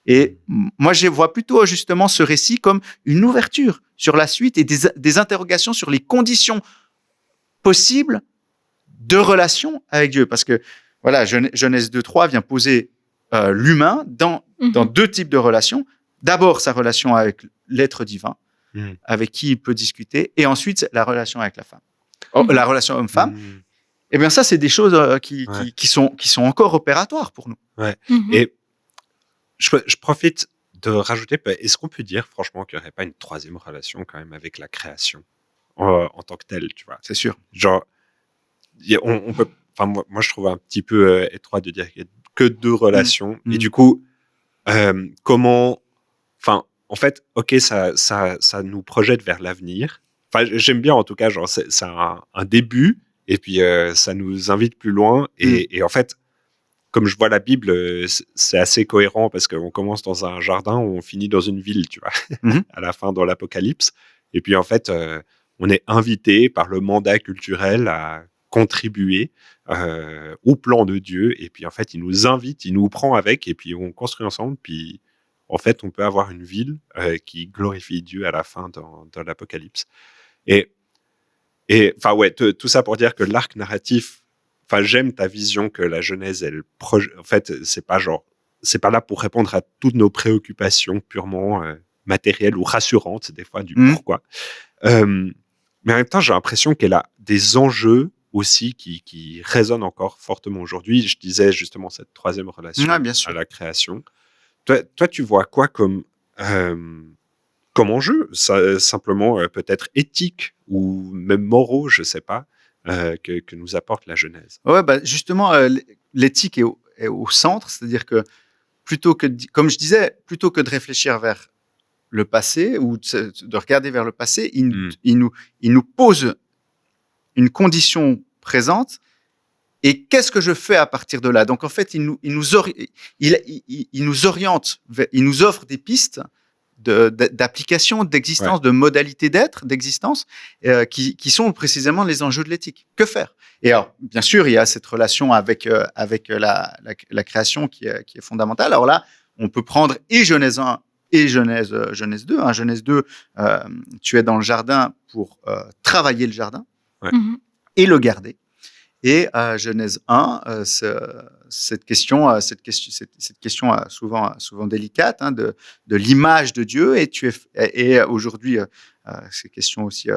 Et moi, je vois plutôt justement ce récit comme une ouverture sur la suite et des interrogations sur les conditions possibles de relation avec Dieu. Parce que voilà, Genèse 2.3 vient poser l'humain dans deux types de relations. D'abord, sa relation avec l'être divin, avec qui il peut discuter, et ensuite la relation avec la femme, la relation homme-femme. Eh bien, ça, c'est des choses qui sont encore opératoires pour nous. Ouais. Et je profite de rajouter, est-ce qu'on peut dire franchement qu'il n'y aurait pas une troisième relation quand même avec la création en tant que telle, tu vois? C'est sûr. Genre, on peut, moi je trouve un petit peu étroit de dire qu'il n'y a que deux relations. Et du coup, comment, en fait, ok, ça nous projette vers l'avenir. J'aime bien en tout cas, genre c'est un début et puis ça nous invite plus loin. Et en fait, comme je vois la Bible, c'est assez cohérent parce qu'on commence dans un jardin, on finit dans une ville, tu vois, à la fin dans l'Apocalypse. Et puis en fait, on est invité par le mandat culturel à contribuer au plan de Dieu. Et puis en fait, il nous invite, il nous prend avec, et puis on construit ensemble. Puis en fait, on peut avoir une ville qui glorifie Dieu à la fin dans l'Apocalypse. Et enfin ouais, tout ça pour dire que l'arc narratif. Enfin, j'aime ta vision que la Genèse, en fait, c'est pas là pour répondre à toutes nos préoccupations purement matérielles ou rassurantes, des fois, du pourquoi. Mais en même temps, j'ai l'impression qu'elle a des enjeux aussi qui résonnent encore fortement aujourd'hui. Je disais justement cette troisième relation à la création. Toi, tu vois quoi comme enjeu? Simplement peut-être éthique ou même moraux, je sais pas. Que nous apporte la Genèse. Ouais, justement, l'éthique est au centre, c'est-à-dire que comme je disais, plutôt que de réfléchir vers le passé ou de regarder vers le passé, il nous pose une condition présente et qu'est-ce que je fais à partir de là? Donc en fait, il nous oriente, il nous offre des pistes d'application, d'existence, de modalités d'existence, qui sont précisément les enjeux de l'éthique. Que faire? Et alors, bien sûr, il y a cette relation avec la création qui est fondamentale. Alors là, on peut prendre et Genèse 1 et Genèse 2. Genèse 2, tu es dans le jardin pour travailler le jardin et le garder. Et Genèse 1, cette question souvent délicate de l'image de Dieu, et aujourd'hui, ces questions aussi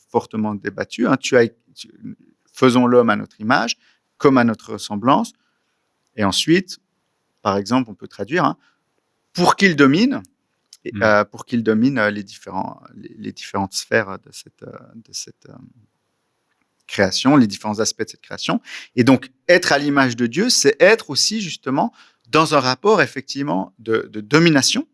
fortement débattues. Faisons l'homme à notre image, comme à notre ressemblance. Et ensuite, par exemple, on peut traduire pour qu'il domine, les différentes sphères de cette création, les différents aspects de cette création. Et donc, être à l'image de Dieu, c'est être aussi justement dans un rapport effectivement de domination.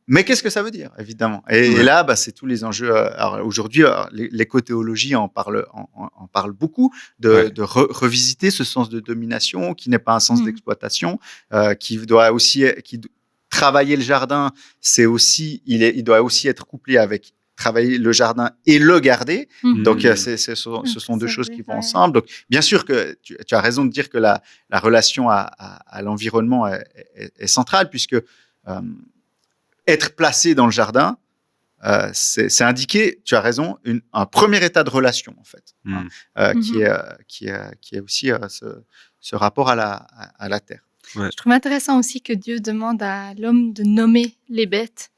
Mais qu'est-ce que ça veut dire, évidemment? Et là, c'est tous les enjeux. Alors aujourd'hui, l'écothéologie en parle beaucoup, de revisiter ce sens de domination qui n'est pas un sens d'exploitation, qui doit aussi travailler le jardin. Il doit aussi être couplé avec travailler le jardin et le garder. Donc, ce sont deux choses qui vont ensemble. Donc, bien sûr que tu as raison de dire que la relation à l'environnement est centrale, puisque être placé dans le jardin, c'est indiquer, tu as raison, un premier état de relation, en fait, qui est aussi ce rapport à la terre. Ouais. Je trouve intéressant aussi que Dieu demande à l'homme de nommer les bêtes.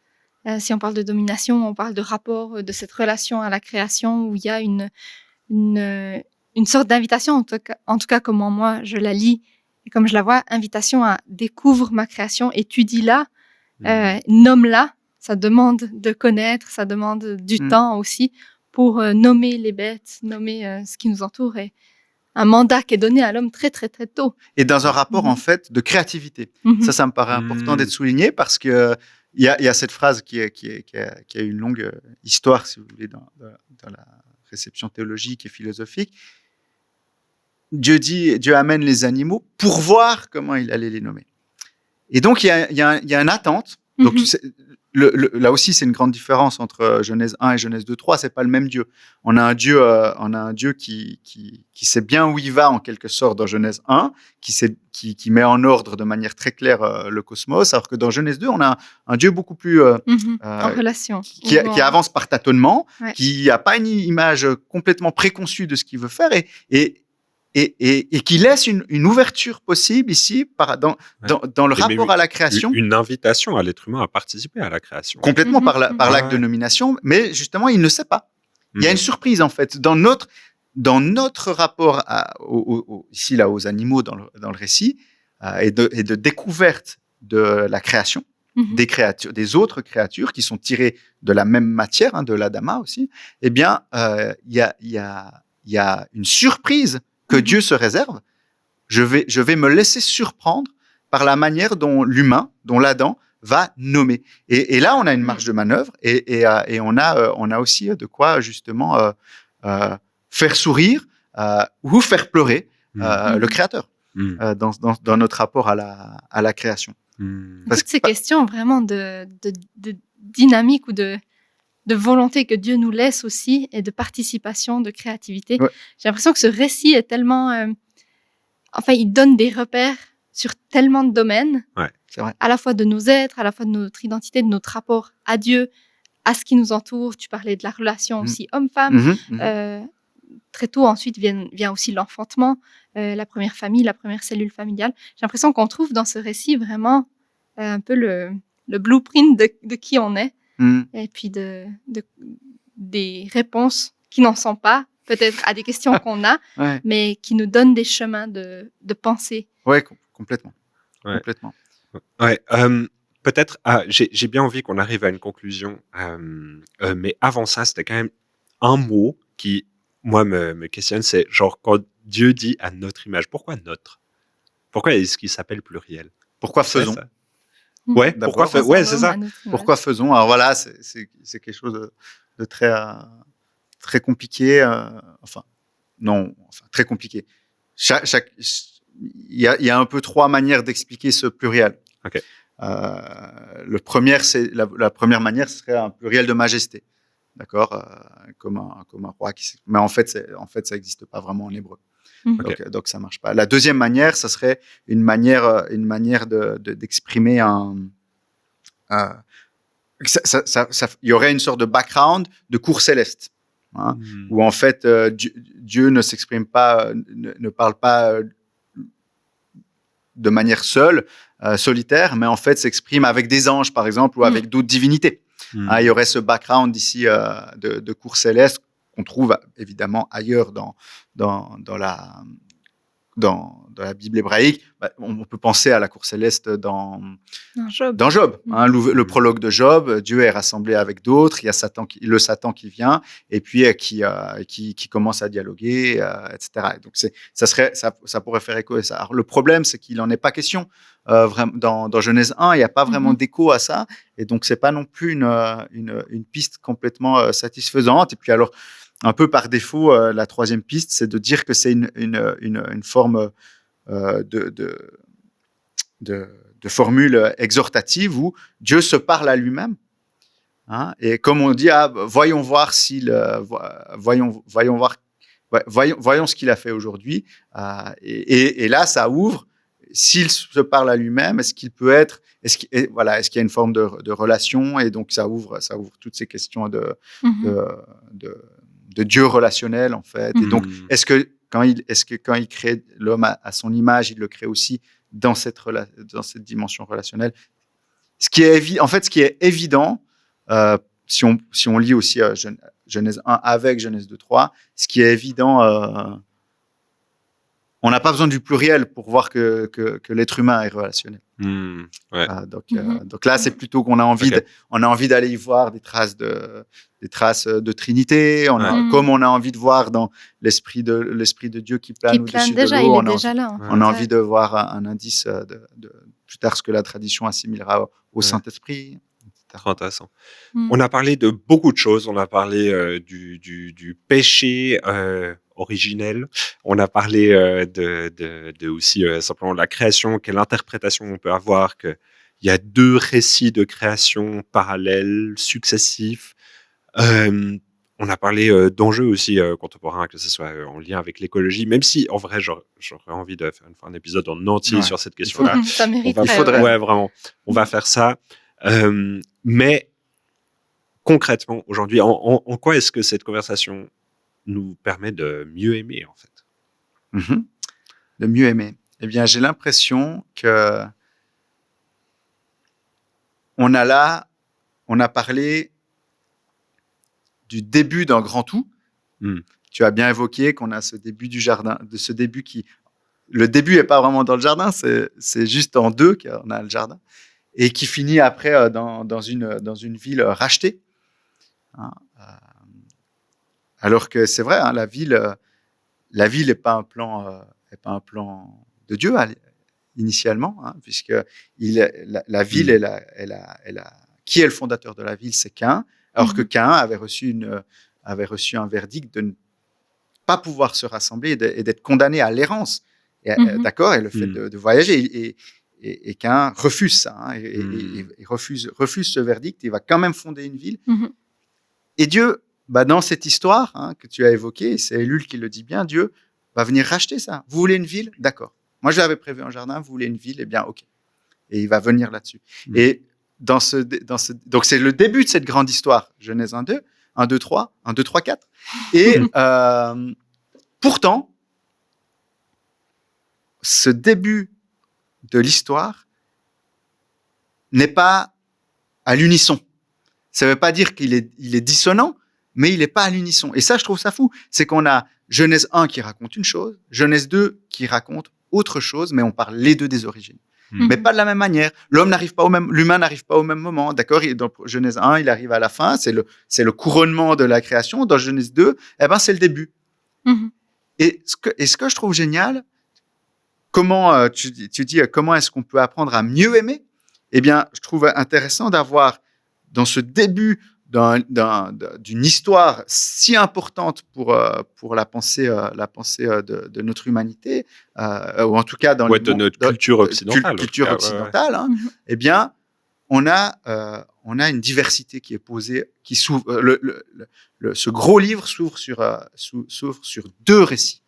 Si on parle de domination, on parle de rapport, de cette relation à la création où il y a une sorte d'invitation, en tout cas comment moi je la lis et comme je la vois, invitation à découvre ma création, étudie-la, nomme-la. Ça demande de connaître, ça demande du temps aussi pour nommer les bêtes, nommer ce qui nous entoure, et un mandat qui est donné à l'homme très très très tôt. Et dans un rapport en fait de créativité. Ça me paraît important d'être souligné parce que il y a cette phrase qui a une longue histoire, si vous voulez, dans la réception théologique et philosophique. Dieu amène les animaux pour voir comment il allait les nommer. Et donc, il y a une attente. Donc, là aussi, c'est une grande différence entre Genèse 1 et Genèse 2, 3. C'est pas le même Dieu. On a un Dieu qui sait bien où il va, en quelque sorte, dans Genèse 1, qui met en ordre de manière très claire le cosmos, alors que dans Genèse 2, on a un Dieu beaucoup plus en relation, qui avance par tâtonnement, qui n'a pas une image complètement préconçue de ce qu'il veut faire, et qui laisse une ouverture possible ici dans le rapport à la création. Une invitation à l'être humain à participer à la création. Complètement par l'acte de nomination, mais justement, il ne sait pas. Il y a une surprise, en fait. Dans notre rapport ici, là, aux animaux dans le récit, et de découverte de la création, des créatures, des autres créatures qui sont tirées de la même matière, de l'Adama aussi, eh bien, il y a une surprise que Dieu se réserve. Je vais me laisser surprendre par la manière dont l'Adam va nommer. Et là, on a une marge de manœuvre et on a aussi de quoi justement faire sourire ou faire pleurer le Créateur. dans notre rapport à la création. Toutes ces questions vraiment de dynamique ou de volonté que Dieu nous laisse aussi et de participation, de créativité. Ouais. J'ai l'impression que ce récit est tellement... il donne des repères sur tellement de domaines, C'est vrai. à la fois de nos êtres, à la fois de notre identité, de notre rapport à Dieu, à ce qui nous entoure. Tu parlais de la relation aussi homme-femme. Très tôt, ensuite, vient aussi l'enfantement, la première famille, la première cellule familiale. J'ai l'impression qu'on trouve dans ce récit vraiment un peu le blueprint de qui on est, et puis des réponses qui n'en sont pas, peut-être à des questions qu'on a, mais qui nous donnent des chemins de pensée. Oui, complètement. Complètement. Ouais, peut-être, j'ai bien envie qu'on arrive à une conclusion, mais avant ça, c'était quand même un mot qui, moi, me questionne, c'est genre quand Dieu dit à notre image. Pourquoi notre? Pourquoi est-ce qu'il s'appelle pluriel? Pourquoi faisons? Ouais, pourquoi faisons? Ouais, c'est ça. Pourquoi faisons? Alors voilà, c'est quelque chose de très, très compliqué. Très compliqué. Il y a un peu 3 manières d'expliquer ce pluriel. Okay. La première manière, ce serait un pluriel de majesté. D'accord, comme un roi mais en fait, ça n'existe pas vraiment en hébreu. Donc ça marche pas. La deuxième manière, ça serait une manière d'exprimer il y aurait une sorte de background de cours céleste, où en fait Dieu ne s'exprime pas, ne parle pas de manière seule, solitaire, mais en fait s'exprime avec des anges, par exemple, ou avec d'autres divinités. Il y aurait ce background ici de cours céleste qu'on trouve évidemment ailleurs dans la Bible hébraïque. On peut penser à la cour céleste dans Job. Le prologue de Job. Dieu est rassemblé avec d'autres. Il y a le Satan qui vient et puis qui commence à dialoguer, etc. Donc ça pourrait faire écho à ça. Alors, le problème, c'est qu'il n'en est pas question. Dans Genèse 1, il n'y a pas vraiment d'écho à ça, et donc c'est pas non plus une piste complètement satisfaisante. Et puis alors, un peu par défaut, la troisième piste, c'est de dire que c'est une forme de formule exhortative où Dieu se parle à lui-même. Et comme on dit, voyons voir voyons ce qu'il a fait aujourd'hui. Et là, ça ouvre. S'il se parle à lui-même, est-ce qu'il y a une forme de relation? Et donc ça ouvre toutes ces questions de Dieu relationnel, en fait. Et donc, est-ce que quand il crée l'homme à son image, il le crée aussi dans cette dimension relationnelle? Ce qui est évident, si on lit aussi Genèse 1 avec Genèse 2-3, ce qui est évident, on n'a pas besoin du pluriel pour voir que l'être humain est relationnel. Donc là, c'est plutôt qu'on a envie d'aller y voir des traces de Trinité. Comme on a envie de voir dans l'esprit de Dieu qui plane au-dessus de l'eau. On a envie de voir un indice de plus tard ce que la tradition assimilera au Saint-Esprit. Très intéressant. On a parlé de beaucoup de choses. On a parlé du péché originel. On a parlé de aussi simplement la création, quelle interprétation on peut avoir, qu'il y a 2 récits de création parallèles, successifs. On a parlé d'enjeux aussi contemporains, que ce soit en lien avec l'écologie, même si en vrai j'aurais envie de faire un épisode en entier sur cette question-là. Ça mériterait. Ouais, vraiment. On va faire ça. Mais concrètement, aujourd'hui, en quoi est-ce que cette conversation nous permet de mieux aimer, en fait? De mieux aimer. Eh bien, j'ai l'impression que on a parlé du début d'un grand tout. Tu as bien évoqué qu'on a ce début du jardin, le début n'est pas vraiment dans le jardin, c'est juste en 2 qu'on a le jardin, et qui finit après dans une ville rachetée. Alors que c'est vrai, la ville n'est pas un plan de Dieu initialement, puisque la ville, qui est le fondateur de la ville, c'est Caïn, alors que Caïn avait reçu un verdict de ne pas pouvoir se rassembler et d'être condamné à l'errance. d'accord, et le fait de voyager. Et Caïn refuse ça, hein, et refuse ce verdict. Il va quand même fonder une ville. Et Dieu, dans cette histoire, hein, que tu as évoquée, c'est Ellul qui le dit bien, Dieu va venir racheter ça. Vous voulez une ville? D'accord. Moi, je l'avais prévu un jardin. Vous voulez une ville? Eh bien, OK. Et il va venir là-dessus. Et donc, c'est le début de cette grande histoire. Genèse 1, 2, 1, 2, 3, 1, 2, 3, 4. Et pourtant, ce début de l'histoire n'est pas à l'unisson. Ça ne veut pas dire qu'il est dissonant, mais il n'est pas à l'unisson. Et ça, je trouve ça fou. C'est qu'on a Genèse 1 qui raconte une chose, Genèse 2 qui raconte autre chose, mais on parle les deux des origines. Mais pas de la même manière. L'humain n'arrive pas au même moment, d'accord? Dans Genèse 1, il arrive à la fin, c'est le couronnement de la création. Dans Genèse 2, c'est le début. Et ce que je trouve génial, comment tu dis comment est-ce qu'on peut apprendre à mieux aimer? Eh bien, je trouve intéressant d'avoir dans ce début d'une histoire si importante pour la pensée de notre humanité, ou en tout cas dans de notre culture occidentale. Hein, eh bien, on a une diversité qui est posée, qui s'ouvre. Ce gros livre s'ouvre sur deux récits.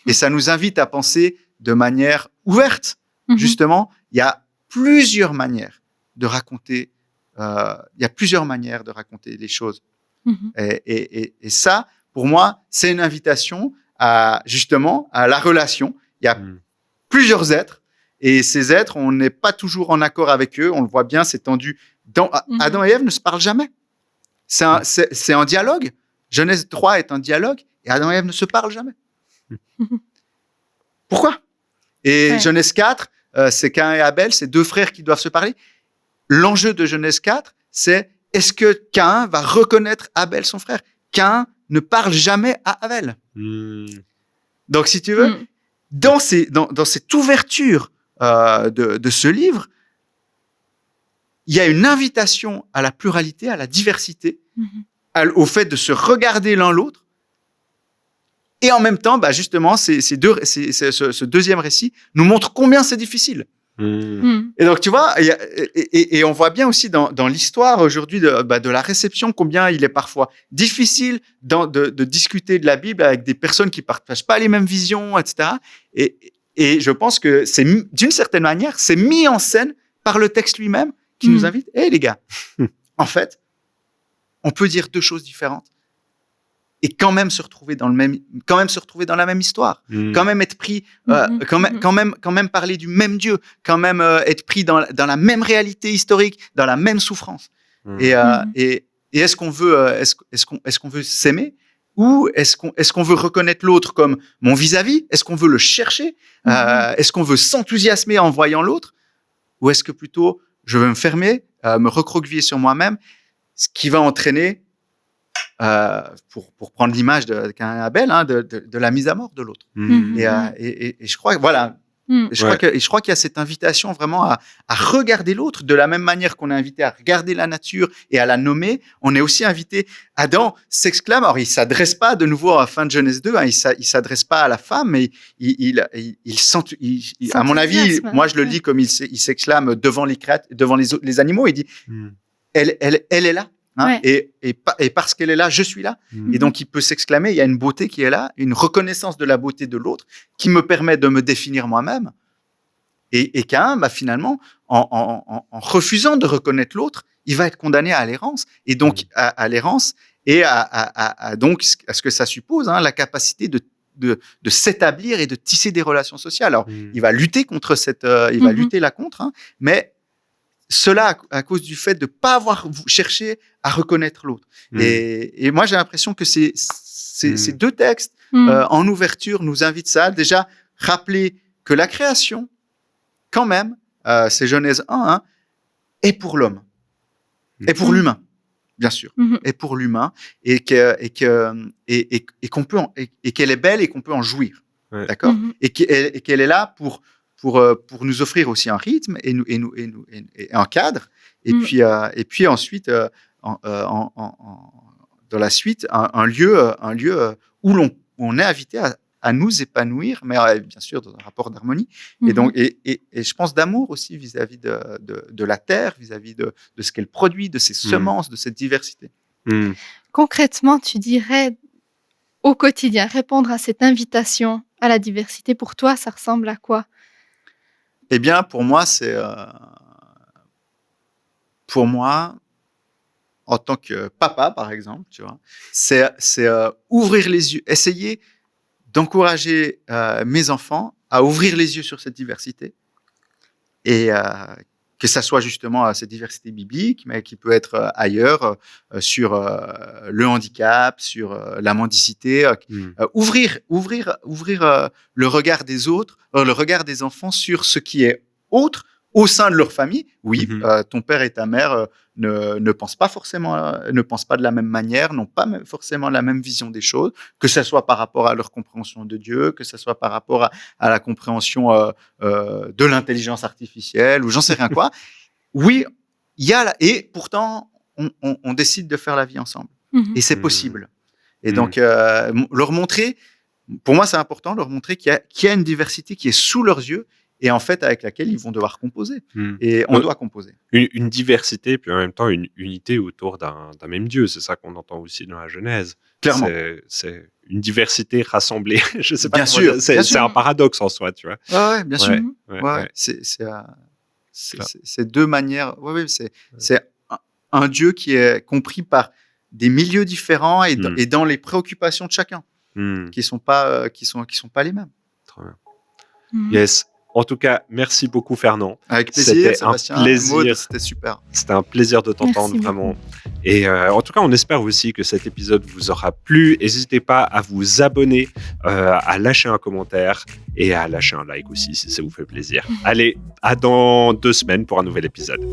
Et ça nous invite à penser de manière ouverte. Justement, il y a plusieurs manières de raconter. Il y a plusieurs manières de raconter les choses. Et ça, pour moi, c'est une invitation justement à la relation. Il y a plusieurs êtres, et ces êtres, on n'est pas toujours en accord avec eux. On le voit bien, c'est tendu. Adam et Ève ne se parlent jamais. C'est un dialogue. Genèse 3 est un dialogue, et Adam et Ève ne se parlent jamais. Pourquoi? Et Genèse 4, c'est Caïn et Abel, c'est deux frères qui doivent se parler. L'enjeu de Genèse 4, c'est est-ce que Caïn va reconnaître Abel, son frère? Caïn ne parle jamais à Abel. Donc, si tu veux, dans cette ouverture de ce livre, il y a une invitation à la pluralité, à la diversité, au fait de se regarder l'un l'autre. Et en même temps, justement, ce deuxième récit nous montre combien c'est difficile. Et donc, tu vois, et on voit bien aussi dans l'histoire aujourd'hui de la réception combien il est parfois difficile de discuter de la Bible avec des personnes qui ne partagent pas les mêmes visions, etc. Et je pense que d'une certaine manière, c'est mis en scène par le texte lui-même qui nous invite. Hé, les gars, en fait, on peut dire deux choses différentes et quand même se retrouver dans la même histoire, quand même être pris, quand même parler du même Dieu, quand même être pris dans la même réalité historique, dans la même souffrance. Et est-ce qu'on veut s'aimer, ou est-ce qu'on veut reconnaître l'autre comme mon vis-à-vis? Est-ce qu'on veut le chercher? Est-ce qu'on veut s'enthousiasmer en voyant l'autre, ou est-ce que plutôt je veux me fermer, me recroqueviller sur moi-même, ce qui va entraîner pour prendre l'image de Caïn et Abel, hein, de la mise à mort de l'autre. Et je crois, voilà, je crois qu'il y a cette invitation vraiment à regarder l'autre de la même manière qu'on est invité à regarder la nature et à la nommer. On est aussi invité. Adam s'exclame. Alors, il s'adresse pas de nouveau à la fin de Genèse 2. Hein, il s'adresse pas à la femme, mais à mon avis, moi je le lis comme il s'exclame devant les animaux. Il dit, elle est là. Hein, et parce qu'elle est là, je suis là. Et donc, il peut s'exclamer, il y a une beauté qui est là, une reconnaissance de la beauté de l'autre qui me permet de me définir moi-même. Et Caïn, finalement, en refusant de reconnaître l'autre, il va être condamné à l'errance. Et donc, à l'errance et donc, à ce que ça suppose, hein, la capacité de s'établir et de tisser des relations sociales. Alors, il va lutter contre il va lutter là contre, hein, mais cela à cause du fait de ne pas avoir cherché à reconnaître l'autre. Et moi, j'ai l'impression que ces deux textes en ouverture nous invitent ça. Déjà, rappeler que la création, quand même, c'est Genèse 1, hein, est pour l'homme. Et pour l'humain, bien sûr. Et pour l'humain. Et qu'elle est belle et qu'on peut en jouir. D'accord? Et qu'elle est là pour nous offrir aussi un rythme et un cadre, et puis ensuite, dans la suite, un lieu où on est invité à nous épanouir, mais bien sûr dans un rapport d'harmonie. Et donc, et je pense d'amour aussi vis-à-vis de la terre, vis-à-vis de ce qu'elle produit, de ses semences, de cette diversité. Concrètement, tu dirais au quotidien, répondre à cette invitation à la diversité, pour toi, ça ressemble à quoi? Eh bien, pour moi, en tant que papa, par exemple, tu vois, c'est ouvrir les yeux, essayer d'encourager mes enfants à ouvrir les yeux sur cette diversité et que ça soit justement cette diversité biblique, mais qui peut être ailleurs, sur le handicap, sur la mendicité. Ouvrir le regard des autres, le regard des enfants sur ce qui est autre au sein de leur famille. Oui, ton père et ta mère ne pensent pas forcément, ne pensent pas de la même manière, n'ont pas forcément la même vision des choses, que ce soit par rapport à leur compréhension de Dieu, que ce soit par rapport à la compréhension de l'intelligence artificielle ou j'en sais rien quoi. Oui, il y a et pourtant on décide de faire la vie ensemble et c'est possible. Et donc leur montrer, pour moi c'est important, leur montrer qu'il y a une diversité qui est sous leurs yeux et en fait avec laquelle ils vont devoir composer. Et on doit composer. Une diversité, puis en même temps une unité autour d'un même Dieu. C'est ça qu'on entend aussi dans la Genèse. Clairement. C'est une diversité rassemblée. Je sais pas. Bien sûr. C'est un paradoxe en soi, tu vois. Ouais, bien sûr. Ouais. C'est deux manières. Ouais, c'est un Dieu qui est compris par des milieux différents et dans les préoccupations de chacun, qui sont pas les mêmes. Très bien. Yes. En tout cas, merci beaucoup Fernand. Avec plaisir, Sébastien. Un plaisir. Maud, c'était super. C'était un plaisir de t'entendre vraiment. Et en tout cas, on espère aussi que cet épisode vous aura plu. N'hésitez pas à vous abonner, à lâcher un commentaire et à lâcher un like aussi si ça vous fait plaisir. Allez, à dans 2 semaines pour un nouvel épisode.